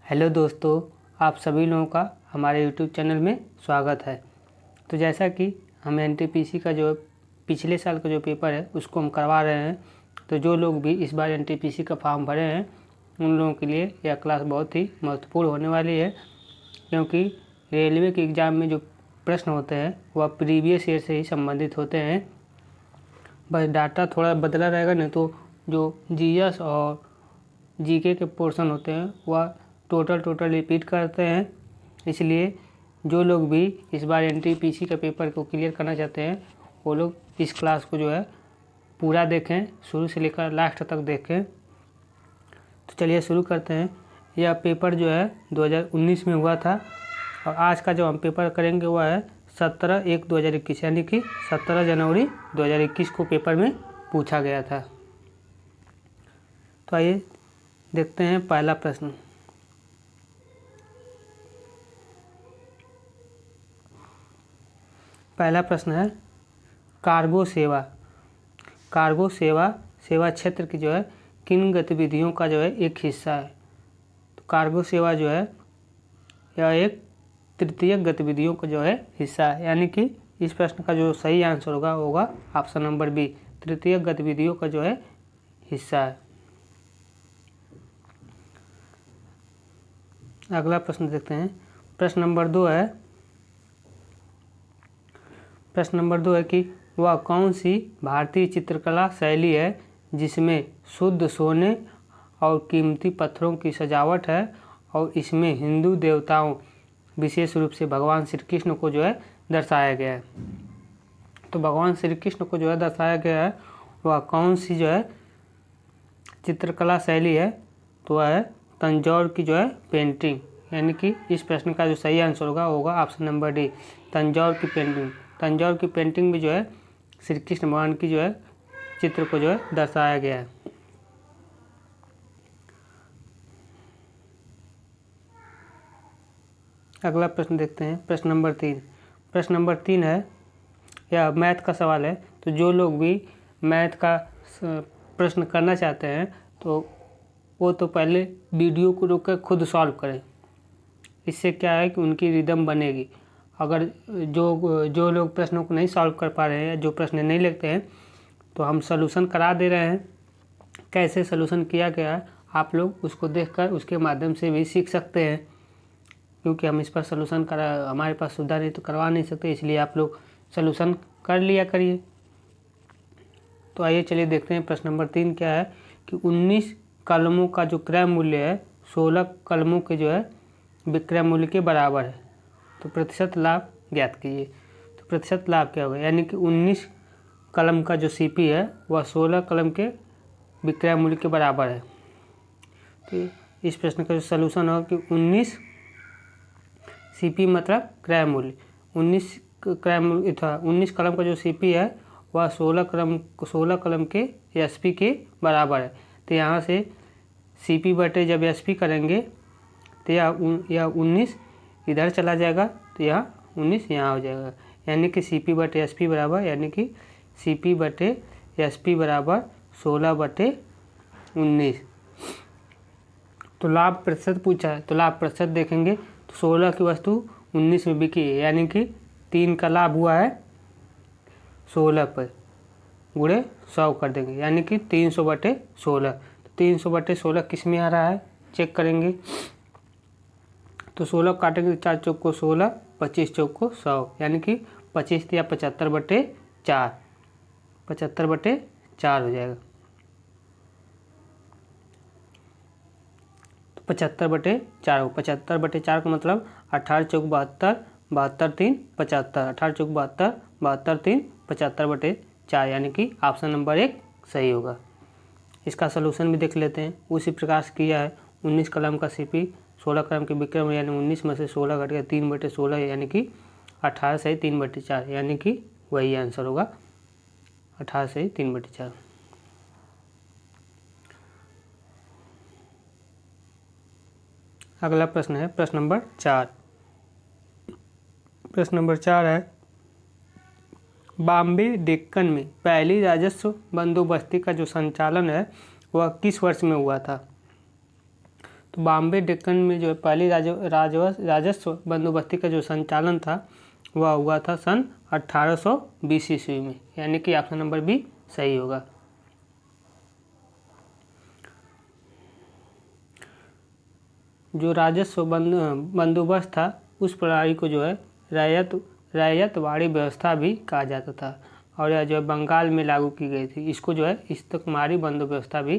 Hello दोस्तों, आप सभी लोगों का हमारे यूट्यूब चैनल में स्वागत है। तो जैसा कि हम एनटीपीसी का जो पिछले साल का जो पेपर है उसको हम करवा रहे हैं, तो जो लोग भी इस बार एनटीपीसी का फॉर्म भरे हैं उन लोगों के लिए यह क्लास बहुत ही महत्वपूर्ण होने वाली है, क्योंकि रेलवे के एग्ज़ाम में जो प्रश्न होते हैं वह प्रीवियस ईयर से ही संबंधित होते हैं। बस डाटा थोड़ा बदला रहेगा, नहीं तो जो जीएस और जीके के पोर्शन होते हैं वह टोटल रिपीट करते हैं। इसलिए जो लोग भी इस बार एनटीपीसी का पेपर को क्लियर करना चाहते हैं वो लोग इस क्लास को जो है पूरा देखें, शुरू से लेकर लास्ट तक देखें। तो चलिए शुरू करते हैं। यह पेपर जो है 2019 में हुआ था और आज का जो हम पेपर करेंगे वह है 17/1/2021, यानी कि 17 जनवरी 2021 को पेपर में पूछा गया था। तो आइए देखते हैं पहला प्रश्न। पहला प्रश्न है कार्गो सेवा। कार्गो सेवा क्षेत्र की जो है किन गतिविधियों का जो है एक हिस्सा है। तो कार्गो सेवा जो है यह एक तृतीयक गतिविधियों का जो है हिस्सा है, यानी कि इस प्रश्न का जो सही आंसर होगा ऑप्शन नंबर बी, तृतीयक गतिविधियों का जो है हिस्सा है। अगला प्रश्न देखते हैं। प्रश्न नंबर 2 है कि वह कौन सी भारतीय चित्रकला शैली है जिसमें शुद्ध सोने और कीमती पत्थरों की सजावट है और इसमें हिंदू देवताओं विशेष रूप से भगवान श्री कृष्ण को जो है दर्शाया गया है। तो भगवान श्री कृष्ण को जो है दर्शाया गया है वह कौन सी जो है चित्रकला शैली है, तो वह है तंजौर की जो है पेंटिंग, यानी कि इस प्रश्न का जो सही आंसर होगा ऑप्शन नंबर डी, तंजौर की पेंटिंग। तंजौर की पेंटिंग में जो है श्री कृष्ण भगवान की जो है चित्र को जो है दर्शाया गया है। अगला प्रश्न देखते हैं। प्रश्न नंबर 3 है, यह मैथ का सवाल है। तो जो लोग भी मैथ का प्रश्न करना चाहते हैं तो वो तो पहले वीडियो को रोक कर खुद सॉल्व करें। इससे क्या है कि उनकी रिदम बनेगी। अगर जो लोग प्रश्नों को नहीं सॉल्व कर पा रहे हैं, जो प्रश्न नहीं लिखते हैं, तो हम सलूशन करा दे रहे हैं। कैसे सलूशन किया गया है आप लोग उसको देखकर उसके माध्यम से भी सीख सकते हैं, क्योंकि हम इस पर सलूशन हमारे पास सुविधा नहीं तो करवा नहीं सकते, इसलिए आप लोग सलूशन कर लिया करिए। तो आइए चलिए देखते हैं प्रश्न नंबर 3 क्या है कि 19 कलमों का जो क्रय मूल्य है 16 कलमों के जो है विक्रय मूल्य के बराबर है। तो प्रतिशत लाभ ज्ञात कीजिए। तो प्रतिशत लाभ क्या होगा, यानी कि 19 कलम का जो सीपी है वह 16 कलम के विक्रय मूल्य के बराबर है। तो इस प्रश्न का जो सलूशन होगा कि 19 सीपी मतलब क्रय मूल्य, 19 क्रय मूल्य था 19 कलम का जो सीपी है वह 16 कलम के एसपी के बराबर है। तो यहाँ से सीपी बटे जब एसपी करेंगे तो यह 19 इधर चला जाएगा, तो यह 19 यहाँ हो जाएगा, यानी कि सीपी बटे एसपी बराबर, यानी कि सीपी बटे एसपी बराबर 16/19। तो लाभ प्रतिशत पूछा है, तो लाभ प्रतिशत देखेंगे तो 16 की वस्तु 19 में बिकी है, यानी कि 3 का लाभ हुआ है 16 पर, गुणे 100 कर देंगे, यानी कि 300/16। तो 300/16 किस में आ रहा है चेक करेंगे। तो 16 काटेंगे, 4 चौक को 16, 25 चौक को 100, यानी कि 25 या 75/4, 75/4 हो जाएगा। तो 75/4 75/4 का मतलब 18 चौक 72, 72 3 75, 18 चौक 72, 72 3 75/4, यानी कि ऑप्शन नंबर 1 सही होगा। इसका सलूशन भी देख लेते हैं। उसी प्रकार से किया है। 19 कलम का सीपी 16 कलम के विक्रम, यानी 19 में से 16 घट गया 3/16, यानी कि 18 से 3/4, यानी कि वही आंसर होगा 18 से 3/4। अगला प्रश्न है प्रश्न नंबर 4। प्रश्न नंबर 4 है बॉम्बे डेक्कन में पहली राजस्व बंदोबस्ती का जो संचालन है वह किस वर्ष में हुआ था। तो बॉम्बे डेक्कन में जो है पहली राजस्व बंदोबस्ती का जो संचालन था वह हुआ था सन 1820 ईस्वी में, यानी कि ऑप्शन नंबर बी सही होगा। जो राजस्व बंदोबस्त था उस प्रणाली को जो है रैयतवाड़ी व्यवस्था भी कहा जाता था, और यह जो है बंगाल में लागू की गई थी। इसको जो है इस्तकमारी बंदोबस्त व्यवस्था भी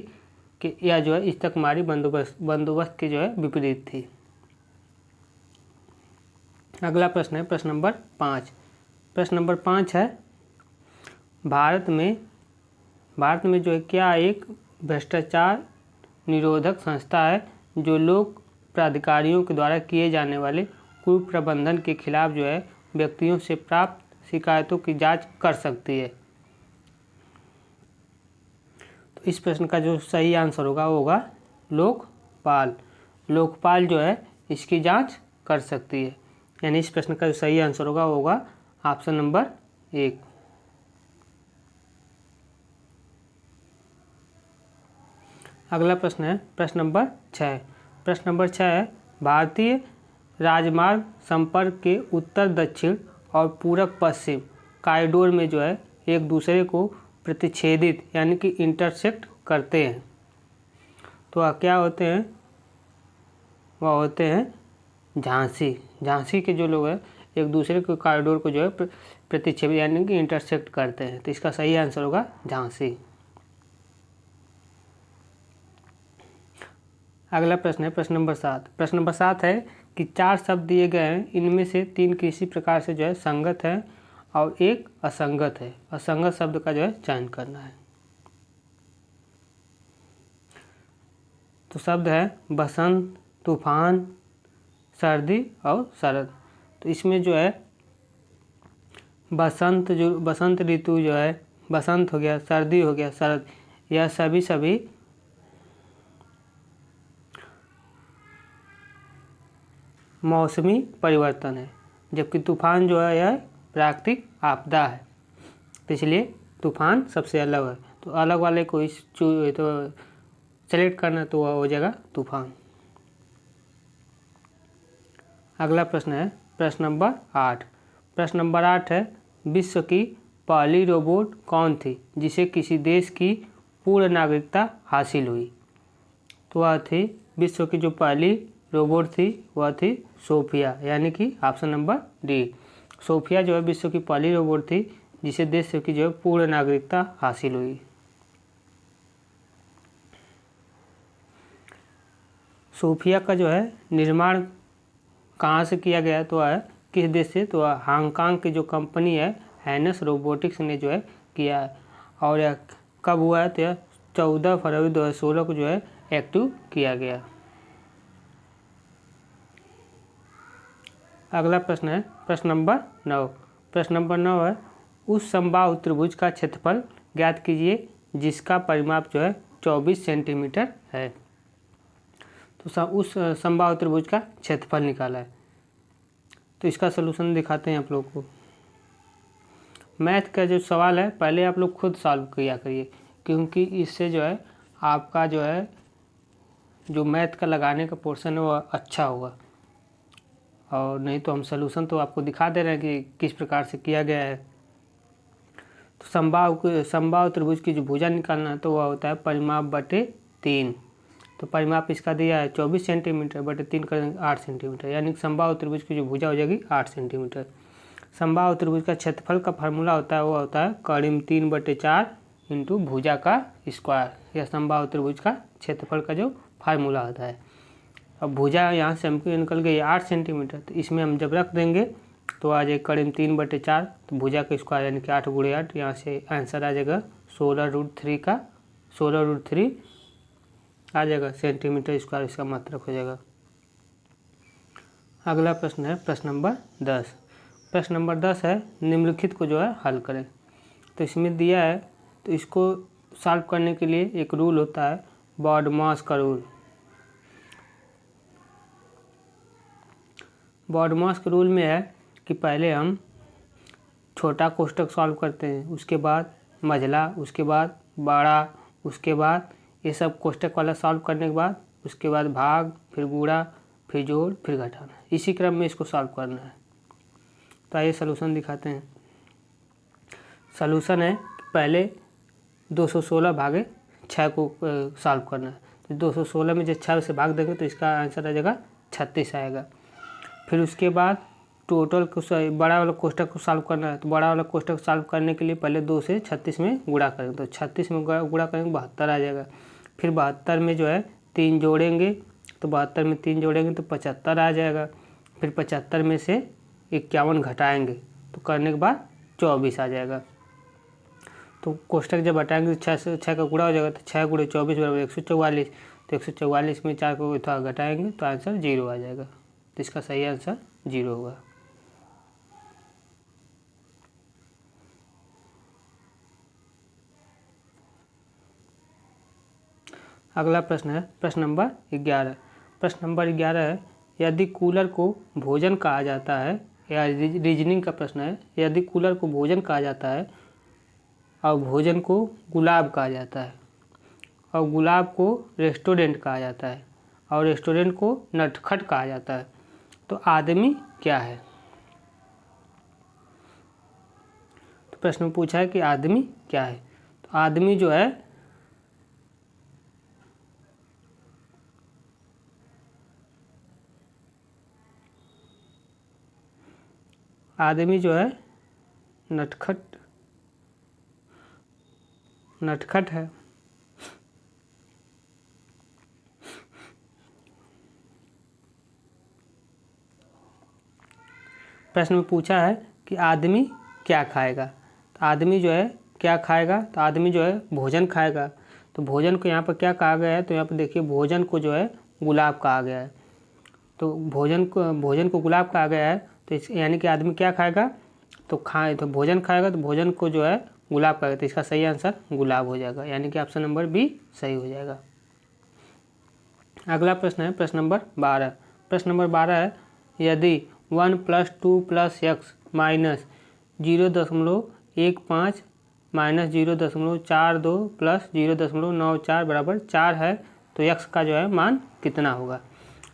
कि यह जो है इस्तकमारी बंदोबस्त की जो है विपरीत थी। अगला प्रश्न है प्रश्न नंबर 5। प्रश्न नंबर 5 है भारत में जो है क्या एक भ्रष्टाचार निरोधक संस्था है जो लोक प्राधिकारियों के द्वारा किए जाने वाले कुप्रबंधन के खिलाफ जो है व्यक्तियों से प्राप्त शिकायतों की जांच कर सकती है। तो इस प्रश्न का जो सही आंसर होगा वो होगा लोकपाल। लोकपाल जो है इसकी जांच कर सकती है, यानी इस प्रश्न का जो सही आंसर होगा वो होगा ऑप्शन नंबर 1। अगला प्रश्न है प्रश्न नंबर 6। प्रश्न नंबर 6 है भारतीय राजमार्ग संपर्क के उत्तर दक्षिण और पूरब पश्चिम कॉरिडोर में जो है एक दूसरे को प्रतिच्छेदित यानी कि इंटरसेक्ट करते हैं। तो वह क्या होते हैं? वह होते हैं झांसी के जो लोग हैं एक दूसरे के कॉरिडोर को जो है प्रतिच्छेदित यानी कि इंटरसेक्ट करते हैं। तो इसका सही आंसर होगा झांसी। अगला प्रश्न है प्रश्न नंबर 7। प्रश्न नंबर 7 है कि 4 शब्द दिए गए हैं, इनमें से 3 किसी प्रकार से जो है संगत है और एक असंगत है। असंगत शब्द का जो है चयन करना है। तो शब्द है बसंत, तूफान, सर्दी और शरद। तो इसमें जो है बसंत ऋतु जो है बसंत हो गया, सर्दी हो गया, शरद, यह सभी मौसमी परिवर्तन है, जबकि तूफान जो है यह प्राकृतिक आपदा है। तो इसलिए तूफान सबसे अलग है। तो अलग वाले को तो सेलेक्ट करना, तो वह हो जाएगा तूफान। अगला प्रश्न है प्रश्न नंबर 8। प्रश्न नंबर 8 है विश्व की पहली रोबोट कौन थी जिसे किसी देश की पूर्ण नागरिकता हासिल हुई? तो वह थी विश्व की जो पहली रोबोट थी वह थी सोफिया, यानी कि ऑप्शन नंबर डी। सोफिया जो है विश्व की पहली रोबोट थी जिसे देश की जो है पूर्ण नागरिकता हासिल हुई। सोफिया का जो है निर्माण कहाँ से किया गया तो है किस देश से? तो हांगकांग की जो कंपनी है हैनस रोबोटिक्स ने जो है किया है। और यह कब हुआ है? तो यह 14 फरवरी 2016 को जो है एक्टिव किया गया। अगला प्रश्न है प्रश्न नंबर 9। प्रश्न नंबर 9 है उस समबाहु त्रिभुज का क्षेत्रफल ज्ञात कीजिए जिसका परिमाप जो है 24 सेंटीमीटर है। तो उस समबाहु त्रिभुज का क्षेत्रफल निकाला है। तो इसका सलूशन दिखाते हैं आप लोग को। मैथ का जो सवाल है पहले आप लोग खुद सॉल्व किया करिए, क्योंकि इससे जो है आपका जो है जो मैथ का लगाने का पोर्शन है वो अच्छा होगा। और नहीं तो हम सलूशन तो आपको दिखा दे रहे हैं कि किस प्रकार से किया गया है। तो समबाहु त्रिभुज की जो भुजा निकालना है तो वह होता है परिमाप बटे 3। तो परिमाप इसका दिया है 24 सेंटीमीटर बटे 3 करेंगे 8 सेंटीमीटर, यानी कि समबाहु त्रिभुज की जो भुजा हो जाएगी 8 सेंटीमीटर। समबाहु त्रिभुज का क्षेत्रफल का फार्मूला होता है वो होता है करीब 3/4 इंटू भुजा का स्क्वायर। यह समबाहु त्रिभुज का क्षेत्रफल का जो फार्मूला होता है। अब भुजा यहाँ से हमको निकल गई 8 सेंटीमीटर, तो इसमें हम जब रख देंगे तो आ जाएगा करीब 3/4। तो भुजा का स्क्वायर यानी कि 8 × 8, यहाँ से आंसर आ जाएगा 16√3 का 16√3 आ जाएगा सेंटीमीटर स्क्वायर, इसका मात्रक हो जाएगा। अगला प्रश्न है प्रश्न नंबर 10। प्रश्न नंबर 10 है निम्नलिखित को जो है हल करें। तो इसमें दिया है तो इसको सॉल्व करने के लिए एक रूल होता है बॉडमास का रूल। बॉडमास के रूल में है कि पहले हम छोटा कोष्ठक सॉल्व करते हैं, उसके बाद मझला, उसके बाद बड़ा, उसके बाद ये सब कोष्ठक वाला सॉल्व करने के बाद उसके बाद भाग, फिर गुणा, फिर जोड़, फिर घटाना, इसी क्रम में इसको सॉल्व करना है। तो आइए सलूशन दिखाते हैं। सलूशन है पहले 216 भागे 6 को सॉल्व करना है। तो 216 में जब 6 से भाग देंगे तो इसका आंसर आ जाएगा 36 आएगा। फिर उसके बाद टोटल को बड़ा वाला कोष्ठक को सॉल्व करना है। तो बड़ा वाला कोष्ठक सॉल्व करने के लिए पहले 2 से 36 में गुणा करेंगे, तो 36 में गुणा करेंगे 72 आ जाएगा। फिर 72 में जो है 3 जोड़ेंगे, तो 72 में 3 जोड़ेंगे तो 75 आ जाएगा। फिर 75 में से 51 घटाएंगे तो करने के बाद 24 आ जाएगा। तो कोष्ठक जब हटाएंगे तो 6 से 6 का गुणा हो जाएगा, तो 6 गुणे 24 बराबर 144। तो 144 में 4 को थोड़ा घटाएंगे तो आंसर 0 आ जाएगा। तो इसका सही आंसर 0 होगा। अगला प्रश्न है प्रश्न नंबर 11। प्रश्न नंबर 11 है, यदि कूलर को भोजन कहा जाता है, या रीजनिंग का प्रश्न है, यदि कूलर को भोजन कहा जाता है और भोजन को गुलाब कहा जाता है और गुलाब को रेस्टोरेंट कहा जाता है और रेस्टोरेंट को नटखट कहा जाता है, तो आदमी क्या है? तो प्रश्न में पूछा है कि आदमी क्या है। तो आदमी जो है नटखट है। प्रश्न में पूछा है कि आदमी क्या खाएगा। तो आदमी जो है क्या खाएगा, तो आदमी जो है भोजन खाएगा। तो भोजन को यहाँ पर क्या कहा गया है, तो यहाँ पर देखिए भोजन को जो है गुलाब कहा गया है। तो भोजन को गुलाब कहा गया है, तो इस यानी कि आदमी क्या खाएगा, तो भोजन खाएगा, तो भोजन को जो है गुलाब कहा गया, तो इसका सही आंसर गुलाब हो जाएगा, यानी कि ऑप्शन नंबर बी सही हो जाएगा। अगला प्रश्न है प्रश्न नंबर 12। प्रश्न नंबर 12 है, यदि 1 + 2 + x माइनस 0.15 माइनस 0.42 प्लस 0.94 बराबर 4 है, तो x का जो है मान कितना होगा।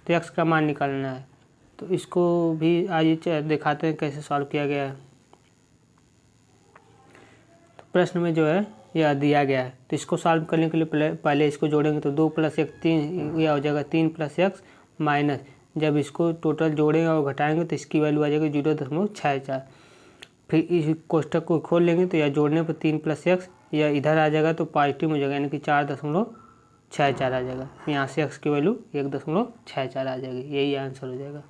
तो x का मान निकालना है। तो इसको भी आइए दिखाते हैं कैसे सॉल्व किया गया है। तो प्रश्न में जो है यह दिया गया है, तो इसको सॉल्व करने के लिए पहले इसको जोड़ेंगे, तो 2 + 1 3, यह हो जाएगा 3 + x माइनस, जब इसको टोटल जोड़ेंगे और घटाएंगे तो इसकी वैल्यू आ जाएगी 0.64। फिर इस कोष्ठक को खोल लेंगे तो यह जोड़ने पर 3 + x, यह इधर आ जाएगा तो पॉजिटिव हो जाएगा, यानी कि 4.64 आ जाएगा। यहाँ से x की वैल्यू 1.64 आ जाएगी, यही आंसर हो जाएगा।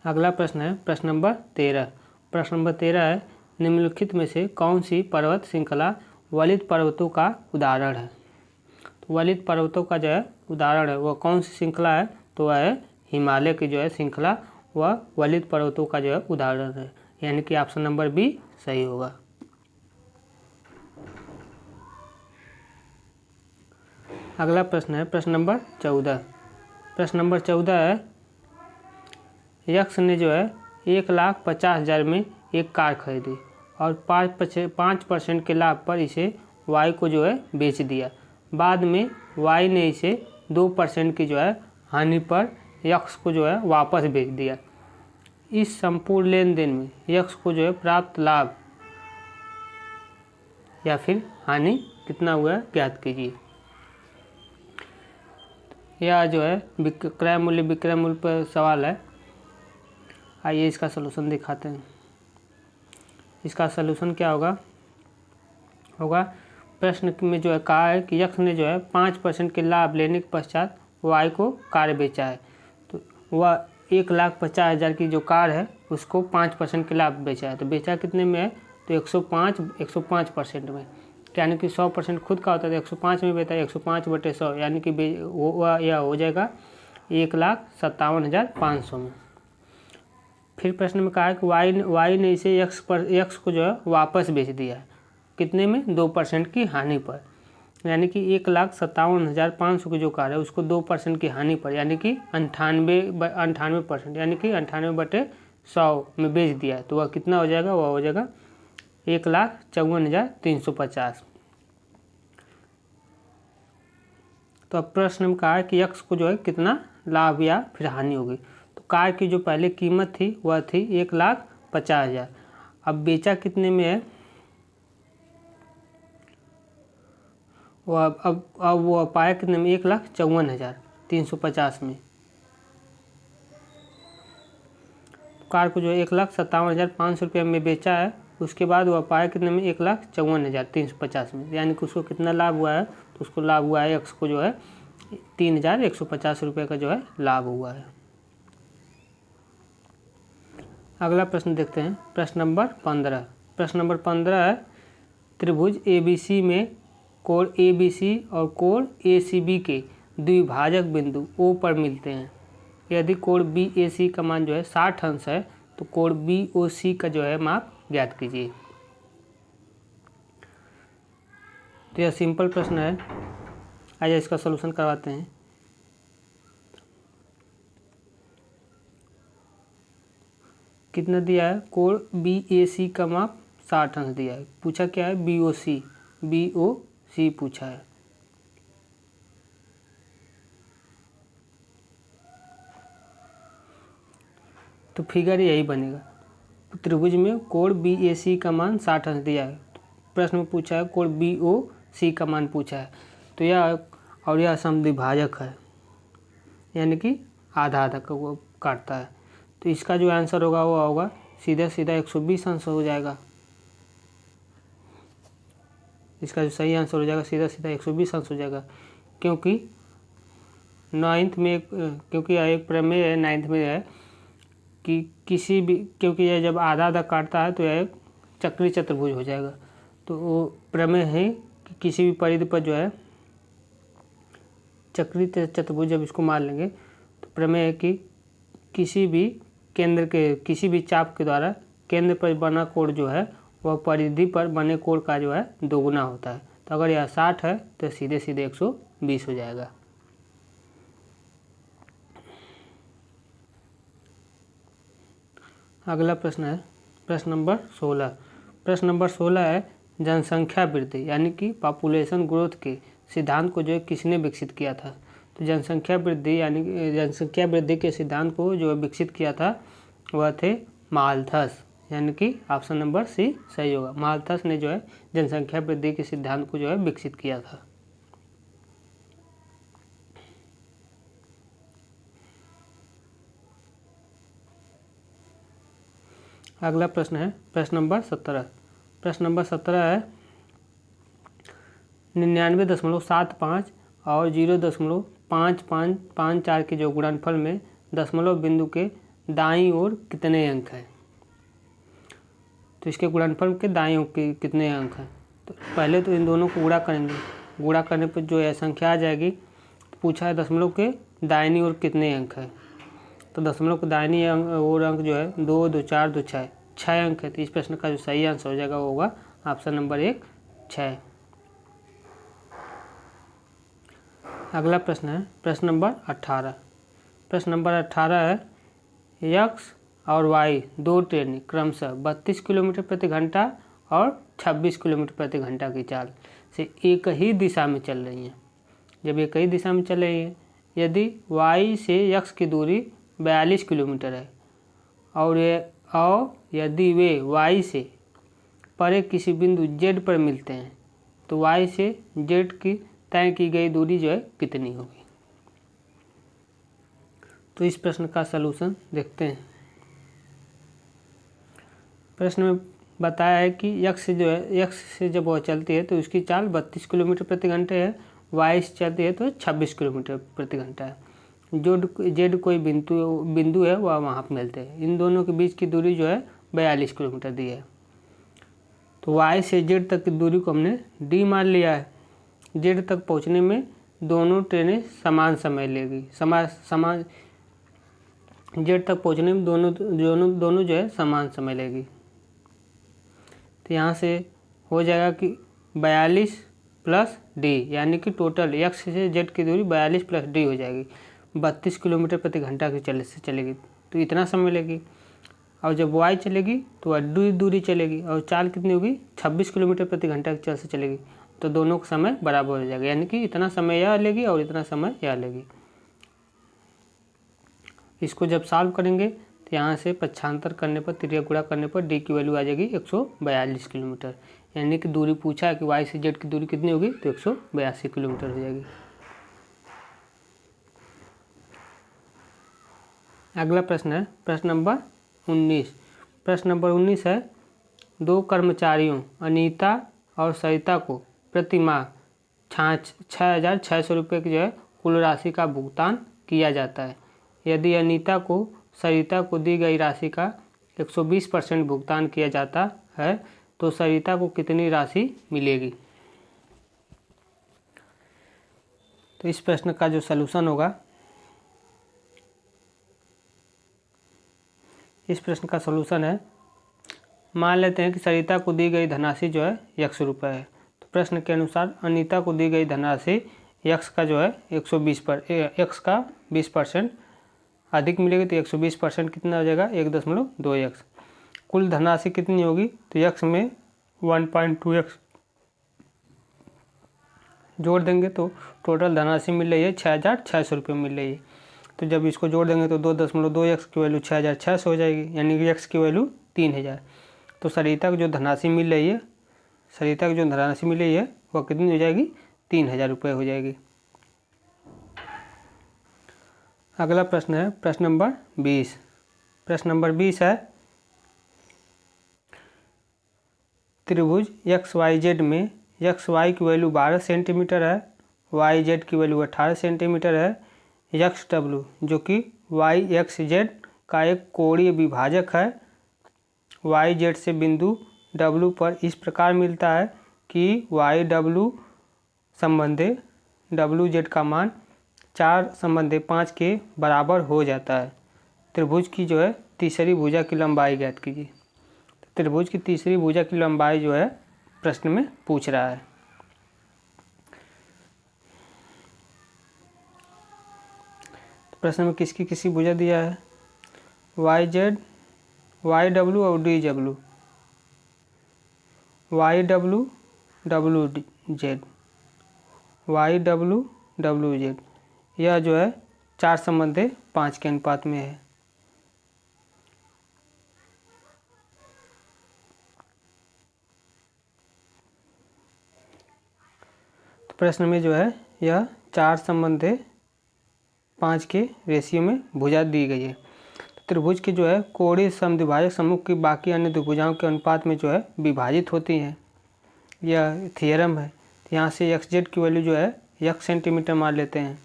अगला प्रश्न है प्रश्न नंबर 13। प्रश्न नंबर 13 है, निम्नलिखित में से कौन सी पर्वत श्रृंखला वलित पर्वतों का उदाहरण है। तो वलित पर्वतों का जो है उदाहरण है वह कौन सी श्रृंखला है, तो वह है हिमालय की जो है श्रृंखला, वह वलित पर्वतों का जो है उदाहरण है, यानी कि ऑप्शन नंबर बी सही होगा। अगला प्रश्न है प्रश्न नंबर 14। प्रश्न नंबर 14 है, यक्ष ने जो है 1,50,000 में एक कार खरीदी और 5% के लाभ पर इसे वाई को जो है बेच दिया। बाद में वाई ने इसे 2% की जो है हानि पर यक्ष को जो है वापस बेच दिया। इस संपूर्ण लेन देन में यक्ष को जो है प्राप्त लाभ या फिर हानि कितना हुआ है ज्ञात कीजिए। यह जो है क्रय मूल्य विक्रय मूल्य पर सवाल है। आइए इसका सलूशन दिखाते हैं। इसका सलूशन क्या होगा प्रश्न में जो है कहा है कि यक्ष ने जो है 5% के लाभ लेने के पश्चात वाई को कार बेचा है। तो वह 1,50,000 की जो कार है उसको 5% के लाभ बेचा है। तो बेचा कितने में है, तो 105% में, यानी कि 100% खुद का होता है तो 105 में बेचा है, 105/100, यानी कि यह हो जाएगा 1,57,500 में। फिर प्रश्न में कहा है कि वाई ने इसे यक्ष को जो है वापस बेच दिया है, कितने में, 2% की हानि पर, यानी कि 1,57,500 की जो कार है उसको 2% की हानि पर, यानी कि 98%, यानी कि 98/100 में बेच दिया है। तो वह कितना हो जाएगा, वह हो जाएगा 1,54,350। तो अब प्रश्न में कहा है कि यक्स को जो है कितना लाभ या फिर हानि होगी। तो कार की जो पहले कीमत थी वह थी 1,50,000। अब बेचा कितने में है, वो अब वो पाया कितने में, 1,54,350 में। कार को जो 1,57,500 रुपये में बेचा है, उसके बाद वह पाया कितने में, 1,54,350 में, यानी कि उसको कितना लाभ हुआ है, तो उसको लाभ हुआ है यक्स को जो है 3,150 रुपये का जो है लाभ हुआ है। अगला प्रश्न देखते हैं, प्रश्न नंबर 15। प्रश्न नंबर 15 है, त्रिभुज ABC में कोण ABC और कोण ACB के द्विभाजक बिंदु O पर मिलते हैं। यदि कोण BAC का मान जो है 60 अंश है, तो कोण BOC का जो है माप ज्ञात कीजिए। तो यह सिंपल प्रश्न है, आइए इसका सलूशन करवाते हैं। कितना दिया है, कोण BAC का माप 60 अंश दिया है। पूछा क्या है, BOC पूछा है। तो फिगर यही बनेगा। त्रिभुज में कोण BAC का मान 60 अंश दिया है। प्रश्न में पूछा है कोण BOC का मान पूछा है, तो यह समद्विभाजक है, यानी कि आधा आधा का वो काटता है। तो इसका जो आंसर होगा वो होगा सीधा 120 अंश हो जाएगा। इसका जो सही आंसर हो जाएगा सीधा 120 अंश हो जाएगा, क्योंकि यह एक प्रमेय है 9th में है कि किसी भी, क्योंकि यह जब आधा आधा काटता है तो यह एक चक्री चतुर्भुज हो जाएगा। तो वो प्रमेय है कि किसी भी परिधि पर जो है चक्री चतुर्भुज जब इसको मान लेंगे, तो प्रमेय है कि किसी भी चाप के द्वारा केंद्र पर बना कोण जो है वह परिधि पर बने कोण का जो है दोगुना होता है। तो अगर यह 60 है तो सीधे 120 हो जाएगा। अगला प्रश्न है, प्रश्न नंबर 16। प्रश्न नंबर 16 है, जनसंख्या वृद्धि यानी कि पॉपुलेशन ग्रोथ के सिद्धांत को जो है किसने विकसित किया था। तो जनसंख्या वृद्धि के सिद्धांत को जो विकसित किया था वह थे माल्थस, यानी कि ऑप्शन नंबर सी सही होगा। माल्थस ने जो है जनसंख्या वृद्धि के सिद्धांत को जो है विकसित किया था। अगला प्रश्न है, प्रश्न नंबर 17। प्रश्न नंबर 17 है, 99.75 और 0.5554 के जो गुणनफल में दशमलव बिंदु के दाईं ओर कितने अंक हैं। तो इसके गुणनफल के दाईं ओर के कितने अंक हैं। तो पहले तो इन दोनों को गुणा करेंगे, गुणा करने पर जो है संख्या आ जाएगी। तो पूछा है दशमलव के दाहिनी ओर कितने अंक हैं। तो दशमलव के दाहिनी ओर अंक जो है 2, 2, 4, 2, 6 अंक है। तो इस प्रश्न का जो सही आंसर हो जाएगा वो होगा ऑप्शन नंबर 1, 6। अगला प्रश्न है, प्रश्न नंबर 18। प्रश्न नंबर 18 है, एक्स और वाई दो ट्रेनें क्रमशः 32 किलोमीटर प्रति घंटा और 26 किलोमीटर प्रति घंटा की चाल से एक ही दिशा में चल रही हैं। जब एक ही दिशा में चल रही है, यदि वाई से एक्स की दूरी 42 किलोमीटर है और यदि वे वाई से परे किसी बिंदु जेड पर मिलते हैं, तो वाई से जेड की तय की गई दूरी जो है कितनी होगी। तो इस प्रश्न का सलूशन देखते हैं। प्रश्न में बताया है कि एक्स से जब वह चलती है तो उसकी चाल 32 किलोमीटर प्रति घंटे है, वाई से चलती है तो 26 किलोमीटर प्रति घंटा है। जो जेड कोई बिंदु है वह वहाँ पर मिलते हैं। इन दोनों के बीच की दूरी जो है 42 किलोमीटर दी है। तो वाई से जेड तक की दूरी को हमने डी मान लिया है। जेड तक पहुँचने में दोनों ट्रेनें समान समय लेगी, समान जेड तक पहुँचने में दोनों जो है समान समय लेगी। तो यहाँ से हो जाएगा कि 42 प्लस डी, यानी कि टोटल एक्स से जेड की दूरी 42 प्लस डी हो जाएगी। 32 किलोमीटर प्रति घंटा की चलेगी तो इतना समय लेगी। और जब वाई चलेगी तो वह दूरी चलेगी और चाल कितनी होगी, 26 किलोमीटर प्रति घंटा की चाल से चलेगी। तो दोनों का समय बराबर हो जाएगा, यानी कि इतना समय यह लेगी और इतना समय यह लेगी। इसको जब सॉल्व करेंगे तो यहाँ से पक्षांतर करने पर, त्रिज्या गुणा करने पर डी की वैल्यू आ जाएगी 142 किलोमीटर, यानी कि दूरी पूछा है कि वाई से जेड की दूरी कितनी होगी, तो 182 किलोमीटर हो जाएगी। अगला प्रश्न है प्रश्न नंबर 19। प्रश्न नंबर 19 है, दो कर्मचारियों अनीता और सरिता को प्रति माह 6,600 रुपये की जो है कुल राशि का भुगतान किया जाता है। यदि अनीता को सरिता को दी गई राशि का 120% भुगतान किया जाता है तो सरिता को कितनी राशि मिलेगी। तो इस प्रश्न का जो सलूशन होगा, इस प्रश्न का सलूशन है, मान लेते हैं कि सरिता को दी गई धनराशि जो है 100 रुपये है। तो प्रश्न के अनुसार अनीता को दी गई धनराशि x का जो है 120 पर x का 20% अधिक मिलेगी, तो 120% कितना हो जाएगा, 1.2x। कुल धनराशि कितनी होगी, तो x में 1.2x जोड़ देंगे तो टोटल धनराशि मिल रही है 6,600 रुपये मिल रही है। तो जब इसको जोड़ देंगे तो 2.2x की वैल्यू 6,600 हो जाएगी, यानी कि x की वैल्यू 3,000। तो सरिता को जो धनराशि मिल रही है, सरिता को जो धनराशि मिल रही है वह कितनी हो जाएगी, 3,000 रुपये हो जाएगी। अगला प्रश्न है प्रश्न नंबर 20। प्रश्न नंबर 20 है, त्रिभुज XYZ में XY की वैल्यू 12 सेंटीमीटर है, YZ की वैल्यू 18 सेंटीमीटर है। XW जो कि YXZ का एक कोणीय विभाजक है, YZ से बिंदु W पर इस प्रकार मिलता है कि YW संबंधे WZ का मान 4 संबंधे 5 के बराबर हो जाता है। त्रिभुज की जो है तीसरी भुजा की लंबाई ज्ञात कीजिए। तो त्रिभुज की तीसरी भुजा की लंबाई जो है प्रश्न में पूछ रहा है। तो प्रश्न में किसकी किसकी भुजा दिया है, YZ, YW और DW, YW WZ, YW WZ, यह जो है 4 संबंधे 5 के अनुपात में है। तो प्रश्न में जो है यह 4 संबंधे 5 के रेशियो में भुजा दी गई है। तो त्रिभुज की जो है कोणीय समद्विभाजक समूह की बाकी अन्य द्विभुजाओं के अनुपात में जो है विभाजित होती हैं, यह थियरम है। यहाँ से XZ की वैल्यू जो है x सेंटीमीटर मान लेते हैं,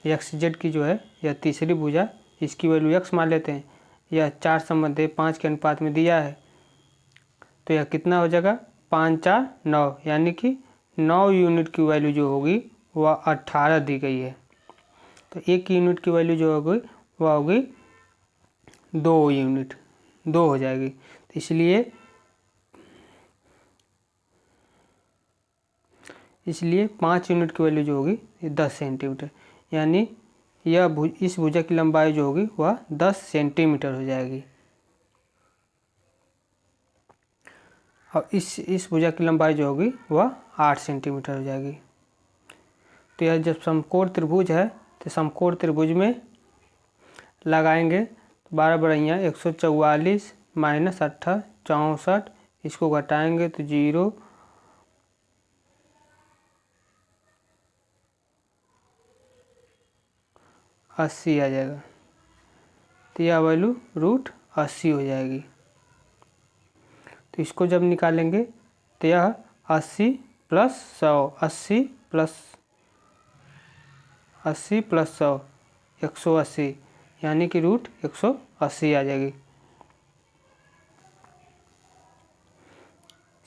XZ की जो है यह तीसरी भुजा, इसकी वैल्यू x मान लेते हैं। यह 4 संबंधे 5 के अनुपात में दिया है, तो यह कितना हो जाएगा, 5 4 9, यानी कि 9 यूनिट की वैल्यू जो होगी वह 18 दी गई है। तो 1 यूनिट की वैल्यू जो होगी वह होगी 2 यूनिट, 2 हो जाएगी। तो इसलिए 5 यूनिट की वैल्यू जो होगी 10 सेंटीमीटर, यानी यह इस भुजा की लंबाई जो होगी वह 10 सेंटीमीटर हो जाएगी। और इस भुजा की लंबाई जो होगी वह 8 सेंटीमीटर हो जाएगी। तो यह जब समकोण त्रिभुज है तो समकोण त्रिभुज में लगाएंगे तो 12 बढ़ैया 144 माइनस 18 64, इसको घटाएंगे तो 0 80 आ जाएगा। तो यह वैल्यू √80 हो जाएगी। तो इसको जब निकालेंगे तो यह 80 + 100, 80 + 100 180, यानी कि √180 आ जाएगी।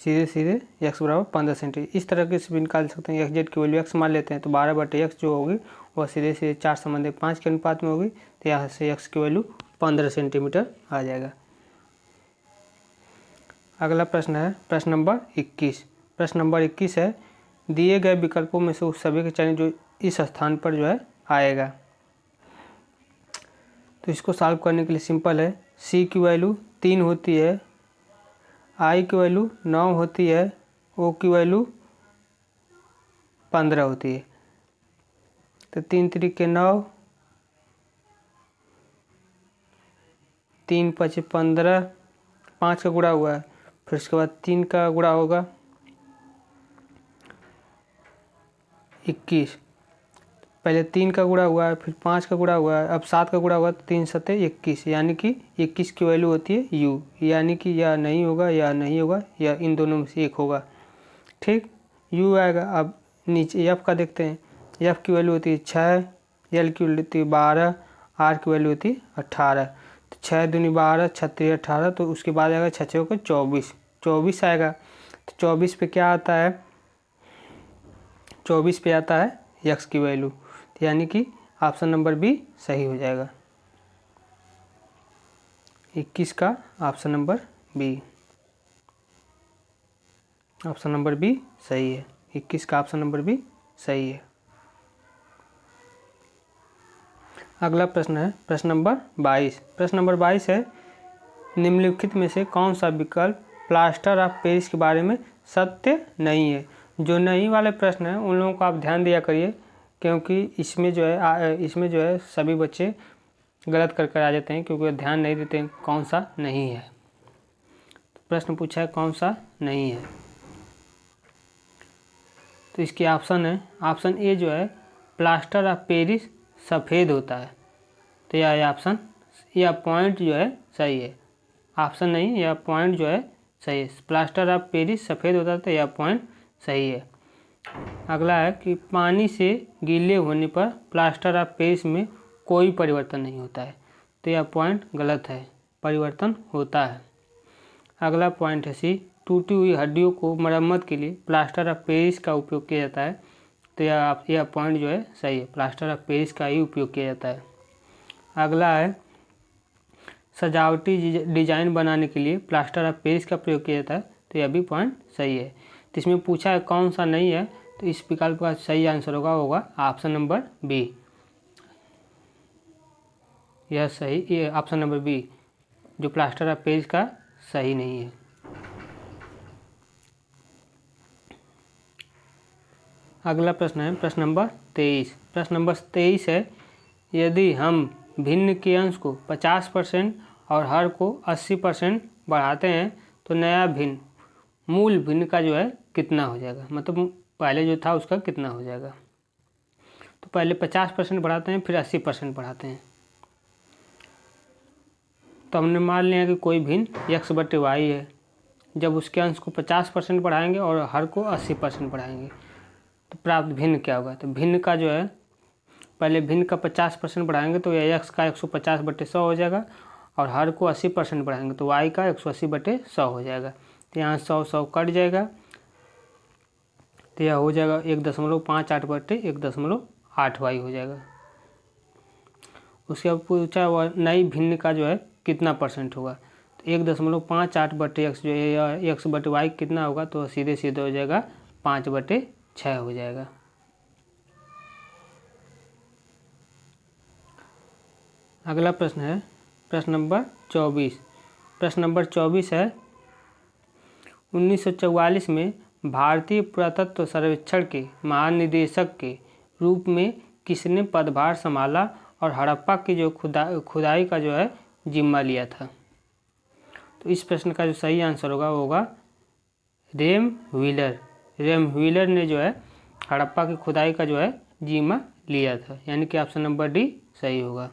सीधे सीधे x बराबर 15 सेंटीमीटर, इस तरह के से भी निकाल सकते हैं। XZ की वैल्यू x मान लेते हैं तो 12/x जो होगी वह सीधे सीधे 4 संबंधे 5 के अनुपात में होगी, तो यहाँ से x की वैल्यू 15 सेंटीमीटर आ जाएगा। अगला प्रश्न है प्रश्न नंबर 21। प्रश्न नंबर 21 है, दिए गए विकल्पों में से उस सभी के चयन जो इस स्थान पर जो है आएगा। तो इसको सॉल्व करने के लिए सिंपल है, C की वैल्यू 3 होती है, I की वैल्यू 9 होती है, O की वैल्यू 15 होती है। तो 3 त्रिक 9, 3 5 15, 5 का गुणा हुआ है, फिर उसके बाद 3 का गुणा होगा 21, पहले 3 का गुणा हुआ है, फिर 5 का गुणा हुआ है, अब 7 का गुणा हुआ तो 3 7 21, यानी कि 21 की वैल्यू होती है u, यानी कि यह नहीं होगा, यह नहीं होगा, या इन दोनों में से एक होगा। ठीक, u आएगा। अब नीचे f का देखते हैं। f की वैल्यू होती है 6, l की वैल्यू होती है 12, r की वैल्यू होती है 18। तो 6 दूनी 12, 6 3 18, तो उसके बाद आएगा 6 6 को 24 आएगा। तो 24 पे क्या आता है, 24 पे आता है x की वैल्यू, यानी कि ऑप्शन नंबर बी सही हो जाएगा। 21 का option number B, option number B सही है। 21 का ऑप्शन नंबर बी सही है। अगला प्रश्न है प्रश्न नंबर 22। प्रश्न नंबर 22 है, निम्नलिखित में से कौन सा विकल्प प्लास्टर ऑफ पेरिस के बारे में सत्य नहीं है। जो नहीं वाले प्रश्न हैं उन लोगों को आप ध्यान दिया करिए, क्योंकि इसमें जो है सभी बच्चे गलत कर आ जाते हैं, क्योंकि ध्यान नहीं देते हैं कौन सा नहीं है। तो प्रश्न पूछा है कौन सा नहीं है, तो इसके ऑप्शन है, ऑप्शन ए जो है प्लास्टर ऑफ पेरिस सफ़ेद होता है, तो यह ऑप्शन, यह पॉइंट जो है सही है। ऑप्शन नहीं, यह पॉइंट जो है सही है। प्लास्टर ऑफ पेरिस सफ़ेद होता है, तो यह पॉइंट सही है। अगला है कि पानी से गीले होने पर प्लास्टर ऑफ पेरिस में कोई परिवर्तन नहीं होता है, तो यह पॉइंट गलत है, परिवर्तन होता है। अगला पॉइंट है सी, टूटी हुई हड्डियों को मरम्मत के लिए प्लास्टर ऑफ पेरिस का उपयोग किया जाता है, तो यह पॉइंट जो है सही है, प्लास्टर ऑफ पेरिस का ही उपयोग किया जाता है। अगला है सजावटी डिजाइन बनाने के लिए प्लास्टर ऑफ पेरिस का प्रयोग किया जाता है, तो यह भी पॉइंट सही है। तो इसमें पूछा है कौन सा नहीं है, तो इस विकल्प का सही आंसर होगा ऑप्शन नंबर बी। यह सही, ये ऑप्शन नंबर बी जो प्लास्टर ऑफ पेरिस का सही नहीं है। अगला प्रश्न है प्रश्न नंबर 23। प्रश्न नंबर 23 है, यदि हम भिन्न के अंश को 50% और हर को 80% बढ़ाते हैं तो नया भिन्न मूल भिन्न का जो है कितना हो जाएगा, मतलब पहले जो था उसका कितना हो जाएगा। तो पहले 50% बढ़ाते हैं, फिर 80% बढ़ाते हैं। तो हमने मान लिया कि कोई भिन्न x बटे y है। जब उसके अंश को 50% बढ़ाएंगे और हर को 80% बढ़ाएंगे तो प्राप्त भिन्न क्या होगा। तो भिन्न का जो है, पहले भिन्न का 50% बढ़ाएंगे तो यह x का 150/100 हो जाएगा, और हर को 80% बढ़ाएंगे तो y का 180/100 हो जाएगा। तो यहाँ 100 कट जाएगा, तो यह हो जाएगा 1.58/1.8y हो जाएगा। उसके बाद पूछा हुआ नई भिन्न का जो है कितना परसेंट होगा, तो 1.58/x जो है x/y कितना होगा, तो सीधे हो जाएगा 5/6 हो जाएगा। अगला प्रश्न है प्रश्न नंबर 24। प्रश्न नंबर 24 है, 1944 में भारतीय पुरातत्व सर्वेक्षण के महानिदेशक के रूप में किसने पदभार संभाला और हड़प्पा की जो खुदाई का जो है जिम्मा लिया था। तो इस प्रश्न का जो सही आंसर होगा वो होगा रेम व्हीलर। रेम व्हीलर ने जो है हड़प्पा की खुदाई का जो है जिम्मा लिया था, यानी कि ऑप्शन नंबर डी सही होगा।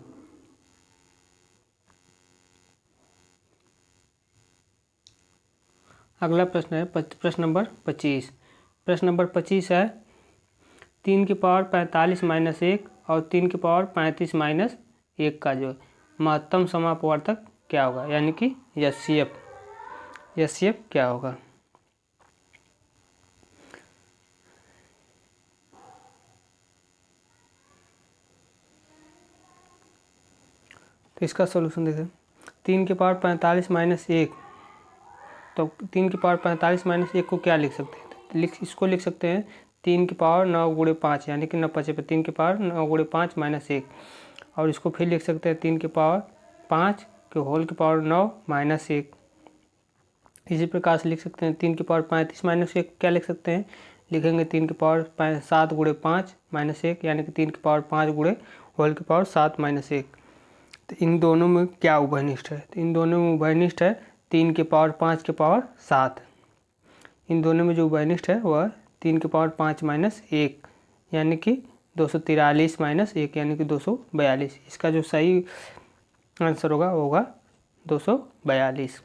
अगला प्रश्न है प्रश्न नंबर 25। प्रश्न नंबर 25 है, 3 की पावर 45 - 1 और 3 की पावर 35 - 1 का जो महत्तम समापवर्तक क्या होगा, यानी कि HCF क्या होगा। तो इसका सॉल्यूशन देखें, 3 की पावर 45 - 1, तो 3 की पावर 45 - 1 को क्या लिख सकते हैं, इसको लिख सकते हैं 3 की पावर 9 × 5, यानी कि 9 × 5 3 की पावर 9 × 5 - 1, और इसको फिर लिख सकते हैं 3 की पावर 5 के होल की पावर 9 - 1। इसी प्रकार से लिख सकते हैं 3 की पावर 35 - 1 क्या लिख सकते हैं, लिखेंगे 3 की पावर 7 गुणे 5 माइनस 1, यानी कि 3 की पावर 5 गुणे होल की पावर 7 माइनस 1। तो इन दोनों में क्या उभयनिष्ठ है? तो इन दोनों में उभयनिष्ठ है 3 की पावर 5 की पावर 7। इन दोनों में जो उभयनिष्ठ है वह 3 की पावर 5 माइनस 1, यानी कि 243 माइनस 1, यानी कि 242। इसका जो सही आंसर होगा वो होगा 242।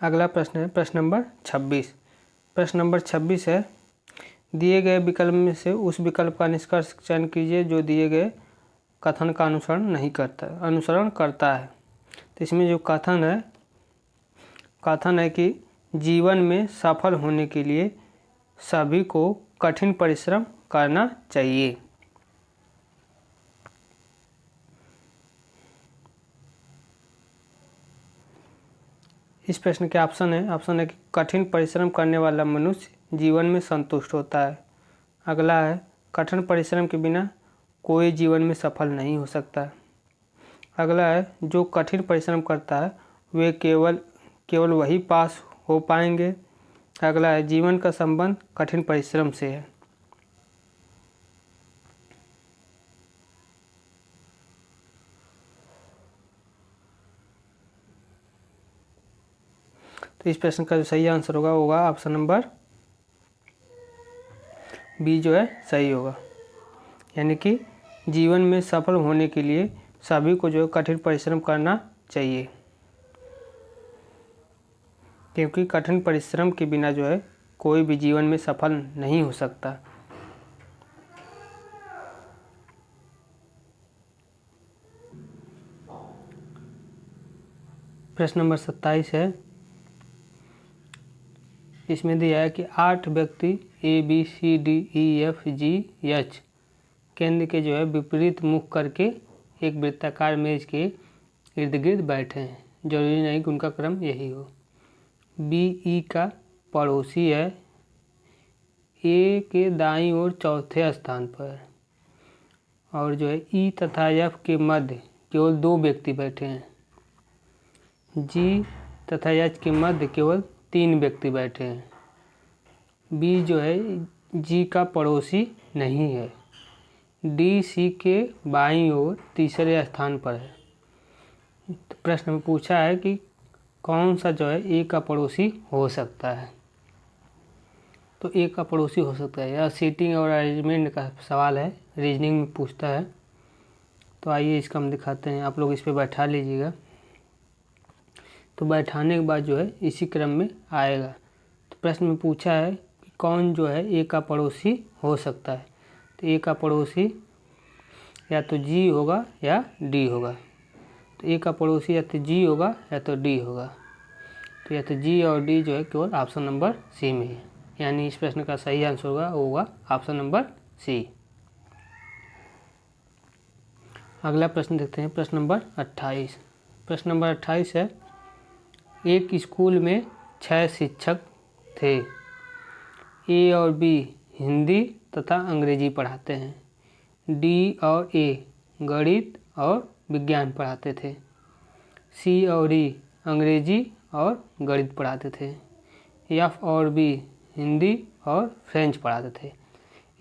अगला प्रश्न है प्रश्न नंबर 26। प्रश्न नंबर 26 है, दिए गए विकल्प में से उस विकल्प का निष्कर्ष चयन कीजिए जो दिए गए कथन का अनुसरण करता है। तो इसमें जो कथन है कि जीवन में सफल होने के लिए सभी को कठिन परिश्रम करना चाहिए। इस प्रश्न के ऑप्शन है कि कठिन परिश्रम करने वाला मनुष्य जीवन में संतुष्ट होता है। अगला है, कठिन परिश्रम के बिना कोई जीवन में सफल नहीं हो सकता। अगला है, जो कठिन परिश्रम करता है वे केवल वही पास हो पाएंगे। अगला है, जीवन का संबंध कठिन परिश्रम से है। तो इस प्रश्न का जो सही आंसर होगा ऑप्शन नंबर बी जो है सही होगा, यानी कि जीवन में सफल होने के लिए सभी को जो है कठिन परिश्रम करना चाहिए, क्योंकि कठिन परिश्रम के बिना जो है कोई भी जीवन में सफल नहीं हो सकता। प्रश्न नंबर 27 है, इसमें दिया है कि 8 व्यक्ति ABCDEFGH केंद्र के जो है विपरीत मुख करके एक वृत्ताकार मेज के इर्द गिर्द बैठे हैं। जरूरी नहीं कि उनका क्रम यही हो। BE का पड़ोसी है A के दाईं ओर चौथे स्थान पर, और जो है E तथा F के मध्य केवल 2 व्यक्ति बैठे हैं। G तथा H के मध्य केवल 3 व्यक्ति बैठे हैं। B जो है G का पड़ोसी नहीं है। D C के बाईं ओर तीसरे स्थान पर है। तो प्रश्न में पूछा है कि कौन सा जो है A का पड़ोसी हो सकता है। तो A का पड़ोसी हो सकता है, यह सीटिंग और अरेंजमेंट का सवाल है, रीजनिंग में पूछता है। तो आइए इसका हम दिखाते हैं, आप लोग इस पर बैठा लीजिएगा। तो बैठाने के बाद जो है इसी क्रम में आएगा। तो प्रश्न में पूछा है कि कौन जो है A का पड़ोसी हो सकता है। तो A का पड़ोसी या तो G होगा या D होगा। तो A का पड़ोसी या तो G होगा या तो D होगा। तो या तो G और D जो है केवल ऑप्शन नंबर C में है, यानी इस प्रश्न का सही आंसर होगा ऑप्शन नंबर C। अगला प्रश्न देखते हैं, प्रश्न नंबर 28। प्रश्न नंबर 28 है, एक स्कूल में 6 शिक्षक थे। A और B हिंदी तथा अंग्रेजी पढ़ाते हैं। D और A गणित और विज्ञान पढ़ाते थे। C और D अंग्रेजी और गणित पढ़ाते थे। F और B हिंदी और फ्रेंच पढ़ाते थे।